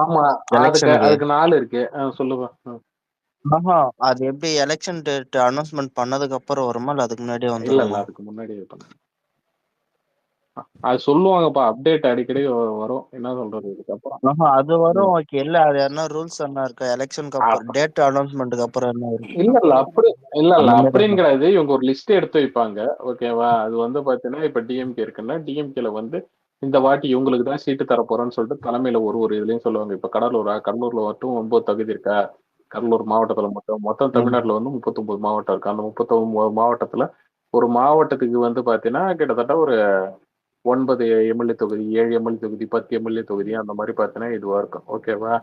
ஆமா, அதுக்கு 4 இருக்கு. சொல்லுப்பா. அது எப்படி எலெக்ஷன் டேட் அனௌன்ஸ்மெண்ட் பண்ணதுக்கு அப்புறம் வருமா இல்ல அதுக்கு முன்னாடியே இல்ல வந்துருமா? அதுக்கு முன்னாடியே பண்ணு. அது சொல்லுவாங்கப்பா, அப்டேட் அடிக்கடி வரும். என்ன சொல்றது இதுக்கப்புறம் அது வரும். ஓகே, இல்ல அது என்ன ரூல்ஸ் என்ன இருக்கு எலெக்ஷனுக்கு அப்புறம் டேட் அனௌன்ஸ்மென்ட்க்கு அப்புறம் என்ன இருக்கு? இல்ல அப்படின்னு கிடையாது. இவங்க ஒரு லிஸ்ட் எடுத்து வைப்பாங்க. ஓகேவா? அது வந்து பாத்தீங்கன்னா இப்ப டிஎம்கே இருக்குன்னா டிஎம்கேல வந்து இந்த வாட்டி இவங்களுக்கு தான் சீட்டு தர போறோம்னு சொல்லிட்டு தலைமையில ஒரு இதுலயும் சொல்லுவாங்க. இப்ப கடலூர்ல மட்டும் 9 தொகுதி இருக்கா, கடலூர் மாவட்டத்துல மொத்தம் தமிழ்நாட்டுல வந்து 39 மாவட்டம் இருக்கு. அந்த 39 மாவட்டத்துல ஒரு மாவட்டத்துக்கு வந்து பாத்தீங்கன்னா கிட்டத்தட்ட ஒரு 9 எம்எல்ஏ தொகுதி, 7 எம்எல்ஏ தொகுதி, 10 எம்எல்ஏ தொகுதி அந்த மாதிரி பாத்தீங்கன்னா இதுவா இருக்கும். ஓகேவா?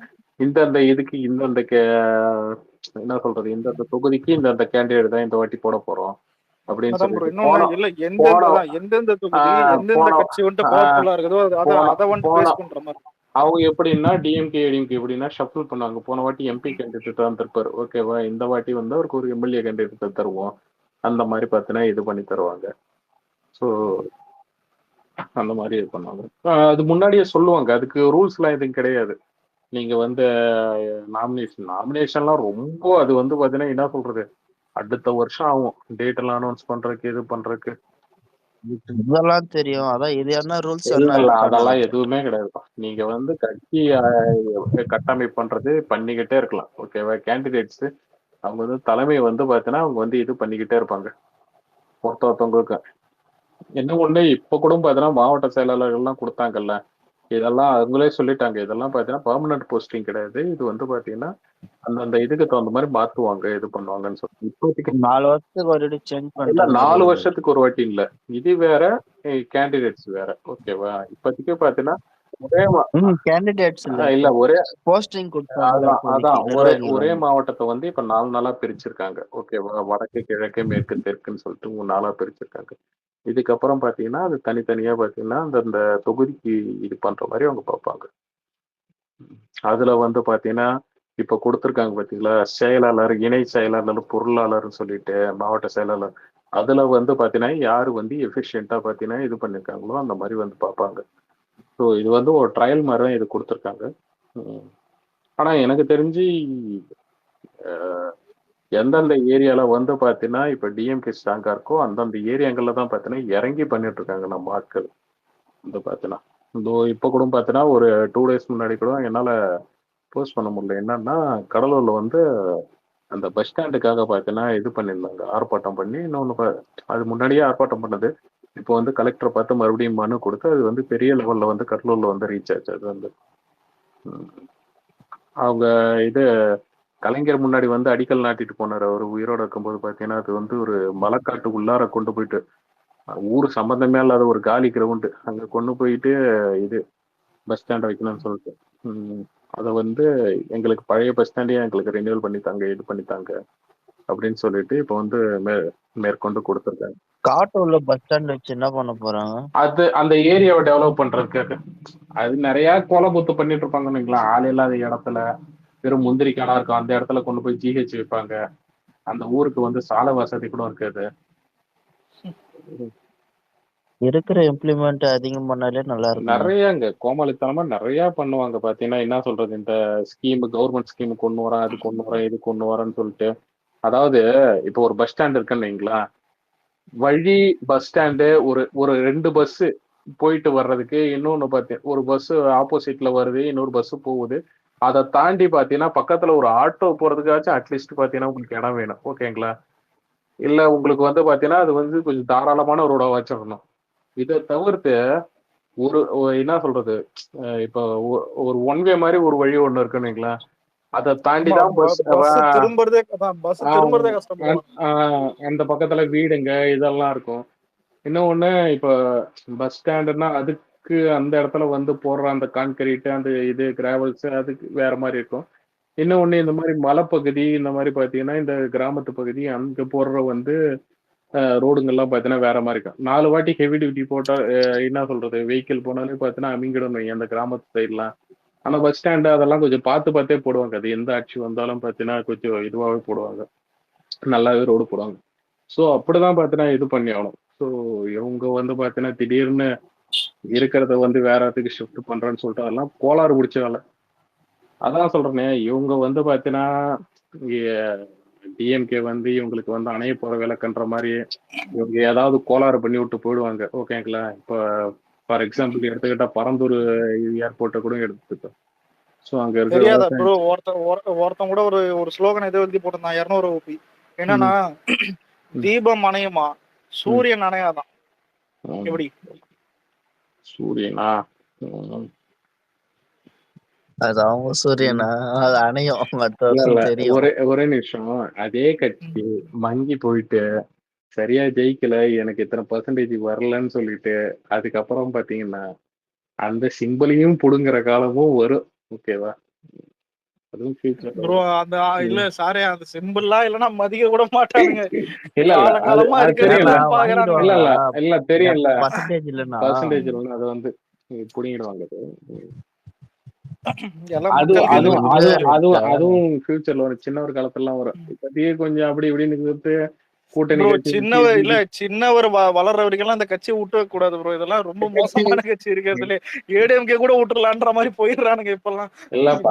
இந்தந்த இதுக்கு இந்தந்த என்ன சொல்றது இந்தந்த தொகுதிக்கு இந்தந்த கேண்டிடேட் தான் இந்த வாட்டி போட போறோம் அப்படின்னு சொல்லிட்டு அவங்க எப்படின்னா டிஎம்கே எப்படின்னா ஷஃபிள் பண்ணுவாங்க. போன வாட்டி எம்பி கேண்டிடேட் தான் தருப்பாரு. ஓகேவா? இந்த வாட்டி வந்து அவருக்கு ஒரு எம்எல்ஏ கேண்டிடேட் தருவோம். அந்த மாதிரி பார்த்தீங்கன்னா இது பண்ணி தருவாங்க. ஸோ அந்த மாதிரி இது பண்ணுவாங்க. அது முன்னாடியே சொல்லுவாங்க. அதுக்கு ரூல்ஸ் எல்லாம் எதுவும் கிடையாது. நீங்க வந்து நாமினேஷன்லாம் ரொம்ப அது வந்து பாத்தீங்கன்னா என்ன சொல்றது அடுத்த வருஷம் ஆகும் டேட் எல்லாம் அனௌன்ஸ் பண்றதுக்கு இது பண்றதுக்கு. இதெல்லாம் தெரியும். அதான் இது என்ன ரூல்ஸ் அதெல்லாம் எதுவுமே கிடையாது. நீங்க வந்து கட்சி கட்டமைப்பு பண்றது பண்ணிக்கிட்டே இருக்கலாம். ஓகேவா? கேண்டிடேட்ஸ் அவங்க வந்து தலைமை வந்து பாத்தீங்கன்னா அவங்க வந்து இது பண்ணிக்கிட்டே இருப்பாங்க. ஒருத்தவங்களுக்கு என்ன ஒண்ணு இப்ப கூட பாத்தீங்கன்னா மாவட்ட செயலாளர்கள்லாம் கொடுத்தாங்கல்ல, இதெல்லாம் அவங்களே சொல்லிட்டாங்க. இதெல்லாம் பாத்தீங்கன்னா பெர்மனன்ட் போஸ்டிங் கிடையாது. இது வந்து பாத்தீங்கன்னா அந்தந்த இதுக்கு தகுந்த மாதிரி மாத்துவாங்க, இது பண்ணுவாங்கன்னு சொல்லி. இப்போதைக்கு 4 வருஷத்துக்கு ஒரு வாட்டி சேஞ்ச் இல்ல, 4 வருஷத்துக்கு ஒரு வாட்டி இல்ல. இது வேற, கேண்டிடேட்ஸ் வேற. ஓகேவா? இப்போதைக்கு பாத்தீங்கன்னா கேண்டிடேட்ஸ் இல்ல ஒரே போஸ்டிங் அதான் ஒரே மாவட்டத்தை வந்து இப்ப 4 நாளா பிரிச்சிருக்காங்க. ஓகேவா? வடக்கு, கிழக்கு, மேற்கு, தெற்குன்னு சொல்லிட்டு 3 நாளா பிரிச்சிருக்காங்க. இதுக்கப்புறம் பாத்தீங்கன்னா அது தனித்தனியா பாத்தீங்கன்னா அந்த தொகுதிக்கு இது பண்ற மாதிரி அவங்க பார்ப்பாங்க. அதுல வந்து பாத்தீங்கன்னா இப்ப கொடுத்துருக்காங்க பாத்தீங்களா, செயலாளர், இணை செயலாளர், பொருளாளர்னு சொல்லிட்டு மாவட்ட செயலாளர். அதுல வந்து பாத்தீங்கன்னா யாரு வந்து எஃபிஷியன்ட்டா பாத்தீங்கன்னா இது பண்ணிருக்காங்களோ அந்த மாதிரி வந்து பார்ப்பாங்க. ஸோ இது வந்து ஒரு ட்ரையல் மாதிரி தான் இது கொடுத்துருக்காங்க. ஆனா எனக்கு தெரிஞ்சு எந்தெந்த ஏரியால வந்து பாத்தீங்கன்னா இப்ப டிஎம்கே ஸ்ட்ராங்கா இருக்கோ அந்தந்த ஏரியாங்கள்ல தான் பாத்தீங்கன்னா இறங்கி பண்ணிட்டு இருக்காங்க நம்ம ஆட்கள். வந்து பாத்தீங்கன்னா இப்ப கூட பாத்தீங்கன்னா ஒரு 2 days முன்னாடி கூட என்னால போஸ்ட் பண்ண முடியல. என்னன்னா கடலூர்ல வந்து அந்த பஸ் ஸ்டாண்டுக்காக பாத்தீங்கன்னா இது பண்ணியிருந்தாங்க, ஆர்ப்பாட்டம் பண்ணி. இன்னொன்னு அது முன்னாடியே ஆர்ப்பாட்டம் பண்ணது. இப்போ வந்து கலெக்டரை பார்த்து மறுபடியும் மனு கொடுத்து அது வந்து பெரிய லெவல்ல வந்து கடலூர்ல வந்து ரீச் ஆச்சு. அது வந்து அவங்க இது கலைஞர் முன்னாடி வந்து அடிக்கல் நாட்டிட்டு போனார். அவர் உயிரோட இருக்கும்போது பாத்தீங்கன்னா அது வந்து ஒரு மலைக்காட்டு உள்ளார கொண்டு போயிட்டு ஊர் சம்பந்தமே இல்லாத ஒரு காலி கிரவுண்டு அங்க கொண்டு போயிட்டு இது பஸ் ஸ்டாண்ட் வைக்கணும்னு சொல்லிட்டு அதை வந்து எங்களுக்கு பழைய பஸ் ஸ்டாண்டே எங்களுக்கு ரெனியூவல் பண்ணித்தாங்க, இது பண்ணித்தாங்க அப்படின்னு சொல்லிட்டு இப்போ வந்து மேற்கொண்டு கொடுத்துருக்காங்க. காட்டூர்ல பஸ் ஸ்டாண்ட் வச்சு என்ன பண்ண போறாங்க? அது அந்த ஏரியாவை டெவலப் பண்றதுக்கு. அது நிறைய கொலைபுத்து பண்ணிட்டு இருப்பாங்கன்னு ஆள் இல்லாத இடத்துல வெறும் முந்திரி காடா இருக்கும். அந்த இடத்துல கொண்டு போய் ஜிஹெச் வைப்பாங்க. அந்த ஊருக்கு வந்து சாலை வசதி கூட இருக்காது. இருக்கிற இம்ப்ளிமெண்ட் அதிகம் பண்ணாலே நல்லா இருக்கும். நிறையங்க கோமாளித்தனமா நிறைய பண்ணுவாங்க. பாத்தீங்கன்னா என்ன சொல்றது, இந்த ஸ்கீம் கவர்மெண்ட் ஸ்கீம் கொண்டு வரேன், அது கொண்டு வரேன், இது கொண்டு வரேன்னு சொல்லிட்டு. அதாவது இப்போ ஒரு பஸ் ஸ்டாண்ட் இருக்குன்னு வைங்களா, வழி பஸ் ஸ்டாண்டு ஒரு ஒரு 2 பஸ் போயிட்டு வர்றதுக்கு, இன்னொன்னு ஒரு பஸ் ஆப்போசிட்ல வருது, இன்னொரு பஸ் போகுது. அதை தாண்டி பாத்தீங்கன்னா பக்கத்துல ஒரு ஆட்டோ போறதுக்காச்சும் அட்லீஸ்ட் பாத்தீங்கன்னா உங்களுக்கு இடம் வேணும். ஓகேங்களா? இல்ல உங்களுக்கு பாத்தீங்கன்னா அது கொஞ்சம் தாராளமான ரோடா வச்சிடணும். இதை தவிர்த்து என்ன சொல்றது, இப்போ ஒரு ஒன் வே மாதிரி ஒரு வழி ஒண்ணு இருக்குன்னு, அதை தாண்டி தான் பஸ் திரும்புறதே கஷ்டம். அந்த பக்கத்துல வீடுங்க இதெல்லாம் இருக்கும். இன்னொன்னு இப்போ பஸ் ஸ்டாண்டுன்னா அதுக்கு அந்த இடத்துல போடுற அந்த கான்கிரீட், அந்த இது கிராவல்ஸ் அதுக்கு வேற மாதிரி இருக்கும். இன்னொன்னு இந்த மாதிரி மலைப்பகுதி, இந்த மாதிரி பாத்தீங்கன்னா இந்த கிராமத்து பகுதி அங்க போடுற ரோடுங்கெல்லாம் பாத்தீங்கன்னா வேற மாதிரி இருக்கும். 4 வாட்டி ஹெவி டியூட்டி போட்டா என்ன சொல்றது, வெஹிக்கிள் போனாலே பாத்தீங்கன்னா அமிங்கிடணும் அந்த கிராமத்து சைட்லாம். ஆனா பஸ் ஸ்டாண்டு அதெல்லாம் கொஞ்சம் பார்த்தே போடுவாங்க. அது எந்த ஆட்சி வந்தாலும் பாத்தீங்கன்னா கொஞ்சம் இதுவாகவே போடுவாங்க, நல்லாவே ரோடு போடுவாங்க. ஸோ அப்படிதான் பாத்தீங்கன்னா இது பண்ணி ஆகணும். ஸோ இவங்க பாத்தீங்கன்னா திடீர்னு இருக்கிறத வேற இடத்துக்கு ஷிஃப்ட் பண்றேன்னு சொல்லிட்டு அதெல்லாம் கோளாறு பிடிச்ச வேலை. அதான் சொல்றேனே, இவங்க பாத்தீங்கன்னா டிஎம்கே இவங்களுக்கு அணைய போற விளக்குன்ற மாதிரி இவங்க ஏதாவது கோளாறு பண்ணி விட்டு போயிடுவாங்க. ஓகேங்களா? இப்போ ஃபார் எக்ஸாம்பிள் எடுத்துக்கிட்டா பரந்தூர் ஏர்போர்ட்டை கூட எடுத்துக்கிட்டோம். ஸோ அங்க தெரியாதா இருக்க ப்ரோ, ஒருத்தன் கூட ஒரு ஸ்லோகன் எதை எழுதி போட்டிருந்தான் 200 ஊபி. என்னன்னா, தீபம் அணையுமா, சூரியன் அணையாதான். எப்படி சூரியனா? அது அவங்க சூரியனா, அது அணையும் தெரியும். ஒரே நிமிஷம். அதே கட்சி மங்கி போயிட்டு சரியா ஜெயிக்கல, எனக்கு இத்தனை பெர்சன்டேஜ் வரலன்னு சொல்லிட்டு அதுக்கப்புறம் பாத்தீங்கன்னா அந்த சிம்பிளையும் புடுங்குற காலமும் வரும். ஓகேவா? அதுவும் ப்ரோ அந்த இல்ல சாரே, அந்த சிம்பிள்லாம் இல்லனா மதிக்க கூட மாட்டானுங்க. இல்ல காலகாலமா பாக்குறாங்க. இல்ல தெரியல பர்சன்டேஜ் இல்லன்னா அது புடிங்கிடுவாங்க. அதுவும் ஃபியூச்சர்ல வரும், சின்ன ஒரு காலத்துல வரும். இப்போதையே கொஞ்சம் அப்படி இப்படின்னு கூட்டணி சின்னவர் வளர்ற வரைக்கும் அந்த கட்சியை விட்டு கூடாது ப்ரோ. இதெல்லாம் ரொம்ப மோசமான கட்சி இருக்கிறதுல. ஏடிஎம்கே கூட விட்டுறலான்ற மாதிரி போயிடுறானுங்க இப்பெல்லாம்.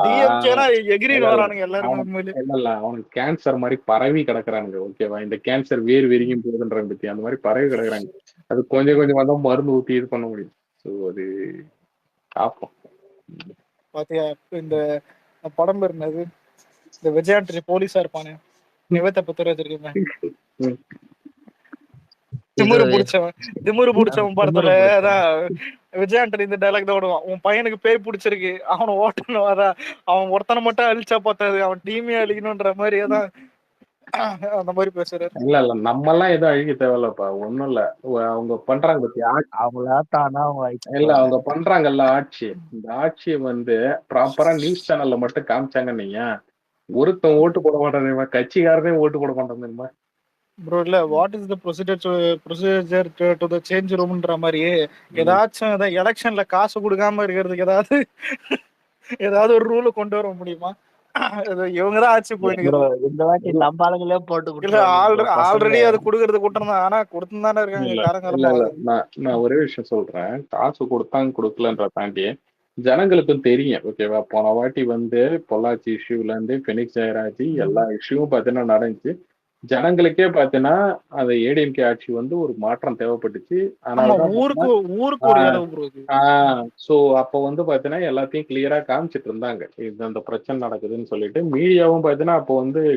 டிஎம்கேனா எகிரின்னு வரானுங்க எல்லாருமே. இல்ல அவனுக்கு கேன்சர் மாதிரி பரவி கிடக்குறானுங்க. ஓகேவா? இந்த கேன்சர் வேறு வெறியும் போகுதுன்றாங்க பத்தி, அந்த மாதிரி பரவி கிடக்குறாங்க. அது கொஞ்சம் கொஞ்சம் மருந்து ஊத்தி இது பண்ண முடியும். ஸோ அது காப்போம். பாத்தியா இந்த படம் இருந்தது, இந்த விஜயாண்ட்ரி போலீஸா இருப்பானு நிவேத்த பத்திர வச்சிருக்கேன், திமுரு பிடிச்சவன் படத்துல அதான் விஜயாண்டனி இந்த டைலாக் தான் விடுவான். உன் பையனுக்கு பேய் பிடிச்சிருக்கு, அவனை ஓட்டணும், அதான் அவன் ஒருத்தனை மட்டும் அழிச்சா பார்த்தது அவன் டீமே அழிக்கணும்ன்ற மாதிரி அதான் அந்த மாதிரி பேசுறாரு. இல்ல நம்ம எல்லாம் எதுவும் அழிக்க தேவையில்லப்பா, ஒண்ணும் இல்ல. அவங்க பண்றாங்க பத்தி அவங்க பண்றாங்கல்ல ஆட்சி. இந்த ஆட்சியை ப்ராப்பரா நியூஸ் சேனல்ல மட்டும் காமிச்சாங்க. நீங்க ஒருத்தன் ஓட்டு போட மாட்டாங்க, கட்சிக்காரனே ஓட்டு போட மாட்டாங்க. ப்ரோ இல்ல, what is the procedure to the change ரூம்ன்ற மாதிரி ஏதாச்சும் எலெக்ஷன்ல காசு கொடுக்காம இருக்கிறதுக்கு ஏதாவது ஒரு ரூல் கொண்டு வர முடியுமா? இவங்கதான் ஆட்சி போயிருக்கு. இந்த வாட்டி நம்ம ஆளுங்களே போட்டு இல்ல, ஆல்ரெடி அது குடுக்கறது கூட்டம் தான். ஆனா கொடுத்துதானே இருக்காங்க. நான் ஒரே விஷயம் சொல்றேன், காசு கொடுத்தாங்க கொடுக்கலன்ற தாண்டி ஜனங்களுக்கும் தெரியும். ஓகேவா? போன வாட்டி பொள்ளாச்சி இஷ்யூல இருந்து பெனிக்ஸ் ஜெயராஜ் எல்லா இஷ்யூவும் பாத்தீங்கன்னா நடந்துச்சு. ஜனங்களுக்கே பாத்தீங்கன்னா அந்த ஏடிஎம்கே ஆட்சி ஒரு மாற்றம் தேவைப்பட்டுச்சு. சோ அப்ப பாத்தீங்கன்னா எல்லாத்தையும் கிளியரா காமிச்சிட்டு இருந்தாங்க, இது அந்த பிரச்சனை நடக்குதுன்னு சொல்லிட்டு. மீடியாவும் பாத்தீங்கன்னா அப்போ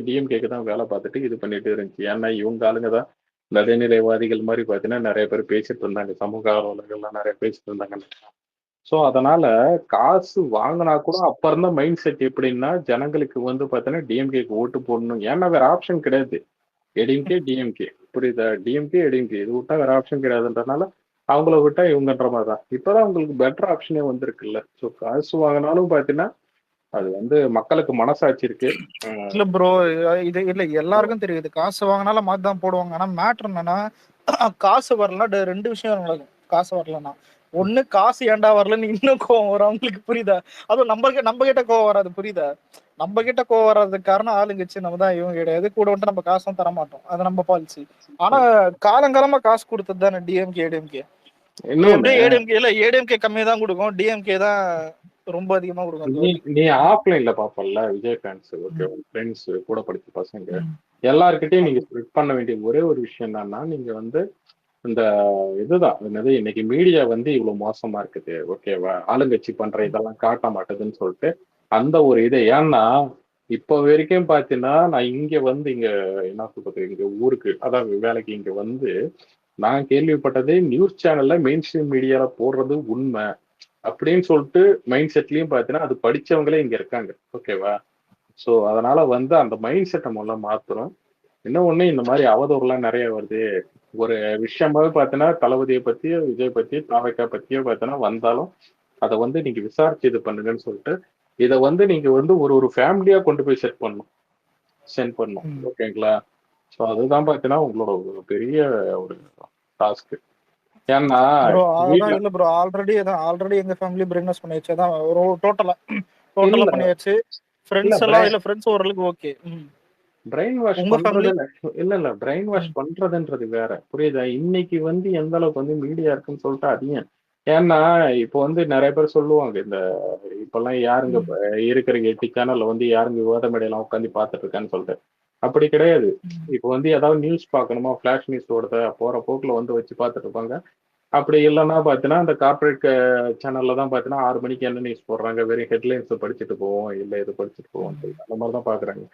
டிஎம்கேக்கு தான் வேலை பார்த்துட்டு இது பண்ணிட்டு இருந்துச்சு. ஏன்னா இவங்க ஆளுங்கதான் நடுநிலைவாதிகள் மாதிரி பாத்தீங்கன்னா நிறைய பேர் பேசிட்டு இருந்தாங்க, சமூக ஆர்வலர்கள்லாம் நிறைய பேசிட்டு இருந்தாங்க. சோ அதனால காசு வாங்கினா கூட அப்ப இருந்த மைண்ட் செட் எப்படின்னா, ஜனங்களுக்கு பாத்தீங்கன்னா டிஎம்கேக்கு ஓட்டு போடணும். ஏன்னா வேற ஆப்ஷன் கிடையாது. ஏடிஎம்கே டிஎம்கே, புரியுதா? டிஎம்கே ஏடிஎம்கே இது விட்டா வேற ஆப்ஷன் கிடையாதுன்றதுனால அவங்கள விட்டா இவங்கன்ற மாதிரி தான். இப்பதான் உங்களுக்கு பெட்டர் ஆப்ஷனே வந்திருக்குல்ல. ஸோ காசு வாங்கினாலும் பாத்தீங்கன்னா அது மக்களுக்கு மனசாட்சி இருக்கு. இல்ல ப்ரோ, இது இல்ல எல்லாருக்கும் தெரியுது, காசு வாங்கினாலும் மாத்தி தான் போடுவாங்க. ஆனா மேட்ரு என்னன்னா, காசு வரலன்னா 2 விஷயம் நடக்கும். காசு வரலன்னா ஒண்ணு, காசு ஏண்டா வரலன்னு இன்னும் கோவம் வரும் அவங்களுக்கு, புரியுதா? அதுவும் நம்ம கிட்ட கோவம் வராது, புரியுதா? நம்ம கிட்ட கோவம் வராதுக்கு காரணம் ஆளுங்கச்சு நம்ம தான், இவங்க கிடையாது. கூட நம்ம காசும் தர மாட்டோம், அது நம்ம பாலிசி. ஆனா காலங்காலமா காசு கொடுத்தது தானே டிஎம்கே ஏடிஎம்கே. இன்னொன்னு ஏடிஎம்கே கம்மியா தான் கொடுக்கும், டிஎம்கே தான் ரொம்ப அதிகமா கொடுக்கும். நீ ஆஃப்லைன்ல பாப்பல விஜய் ஃபேன்ஸ், ஓகே, ஃப்ரெண்ட்ஸ், கூட படிச்ச பசங்க எல்லார்கிட்டயும் நீங்க ஸ்ப்ரெட் பண்ண வேண்டிய ஒரே ஒரு விஷயம் என்னன்னா, நீங்க வந்து இந்த இதுதான் என்னது, இன்னைக்கு மீடியா வந்து இவ்வளவு மோசமா இருக்குது, ஓகேவா, ஆளுங்கட்சி பண்ற இதெல்லாம் காட்ட மாட்டேதுன்னு சொல்லிட்டு அந்த ஒரு இதை. ஏன்னா இப்போ வரைக்கும் பாத்தீங்கன்னா நான் இங்க வந்து இங்க என்ன சொல்றது, இங்க ஊருக்கு அதாவது வேலைக்கு இங்க வந்து நான் கேள்விப்பட்டது நியூஸ் சேனல்ல மெயின் ஸ்ட்ரீம் மீடியால போடுறது உண்மை அப்படின்னு சொல்லிட்டு மைண்ட் செட்லயும் பாத்தீங்கன்னா அது படிச்சவங்களே இங்க இருக்காங்க, ஓகேவா. ஸோ அதனால வந்து அந்த மைண்ட் செட்டை முதல்ல மாத்துறோம். இன்னொன்னு, இந்த மாதிரி அவதூறுலாம் நிறைய வருது. ஒரு விஷயமாவே பார்த்தீங்கன்னா தளபதியை பத்தியோ விஜய் பத்தியோ தாவேக்கா பத்தியோ பார்த்தீங்கன்னா வந்தாலும் அதை வந்து நீங்க விசாரிச்சு இது பண்ணுங்கன்னு சொல்லிட்டு இதை வந்து நீங்க வந்து ஒரு ஃபேமிலியா கொண்டு போய் சென்ட் பண்ணும், ஓகேங்களா. ஸோ அதுதான் பார்த்தீங்கன்னா உங்களோட ஒரு பெரிய ஒரு டாஸ்க். ஏன்னா இல்ல ப்ரோ, ஆல்ரெடி எங்க ஃபேமிலி பிரெயின்வாஷ் பண்ணியாச்சு, அதான் ஒரு டோட்டலா பண்ணியாச்சு. ஃப்ரெண்ட்ஸ் எல்லாம் இல்ல, ஃப்ரெண்ட்ஸ் ஓரளவுக்கு ஓகே. பிரெயின் வாஷ் பண்றது இல்ல பிரெயின் வாஷ் பண்றதுன்றது வேற, புரியுதா. இன்னைக்கு வந்து எந்த அளவுக்கு வந்து மீடியா இருக்குன்னு சொல்லிட்டு அதிகம். ஏன்னா இப்போ வந்து நிறைய பேர் சொல்லுவாங்க, இந்த இப்பெல்லாம் யாருங்க இருக்கிற 8 சேனல்ல வந்து யாருங்க விவாத மேடையெல்லாம் உட்காந்து பார்த்துட்டு இருக்கான்னு சொல்லிட்டு. அப்படி கிடையாது. இப்போ வந்து ஏதாவது நியூஸ் பார்க்கணுமா, ஃபிளாஷ் நியூஸ் ஓடுத போற போக்குல வந்து வச்சு பார்த்துட்டு இருப்பாங்க. அப்படி இல்லைன்னா பார்த்தீங்கன்னா இந்த கார்பரேட் சேனல்ல தான் பார்த்தீங்கன்னா 6 மணிக்கு என்ன நியூஸ் போடுறாங்க, வெறும் ஹெட்லைன்ஸ் படிச்சுட்டு போவோம், இல்லை இது படிச்சுட்டு போவோம், அந்த மாதிரி தான் பாக்குறாங்க.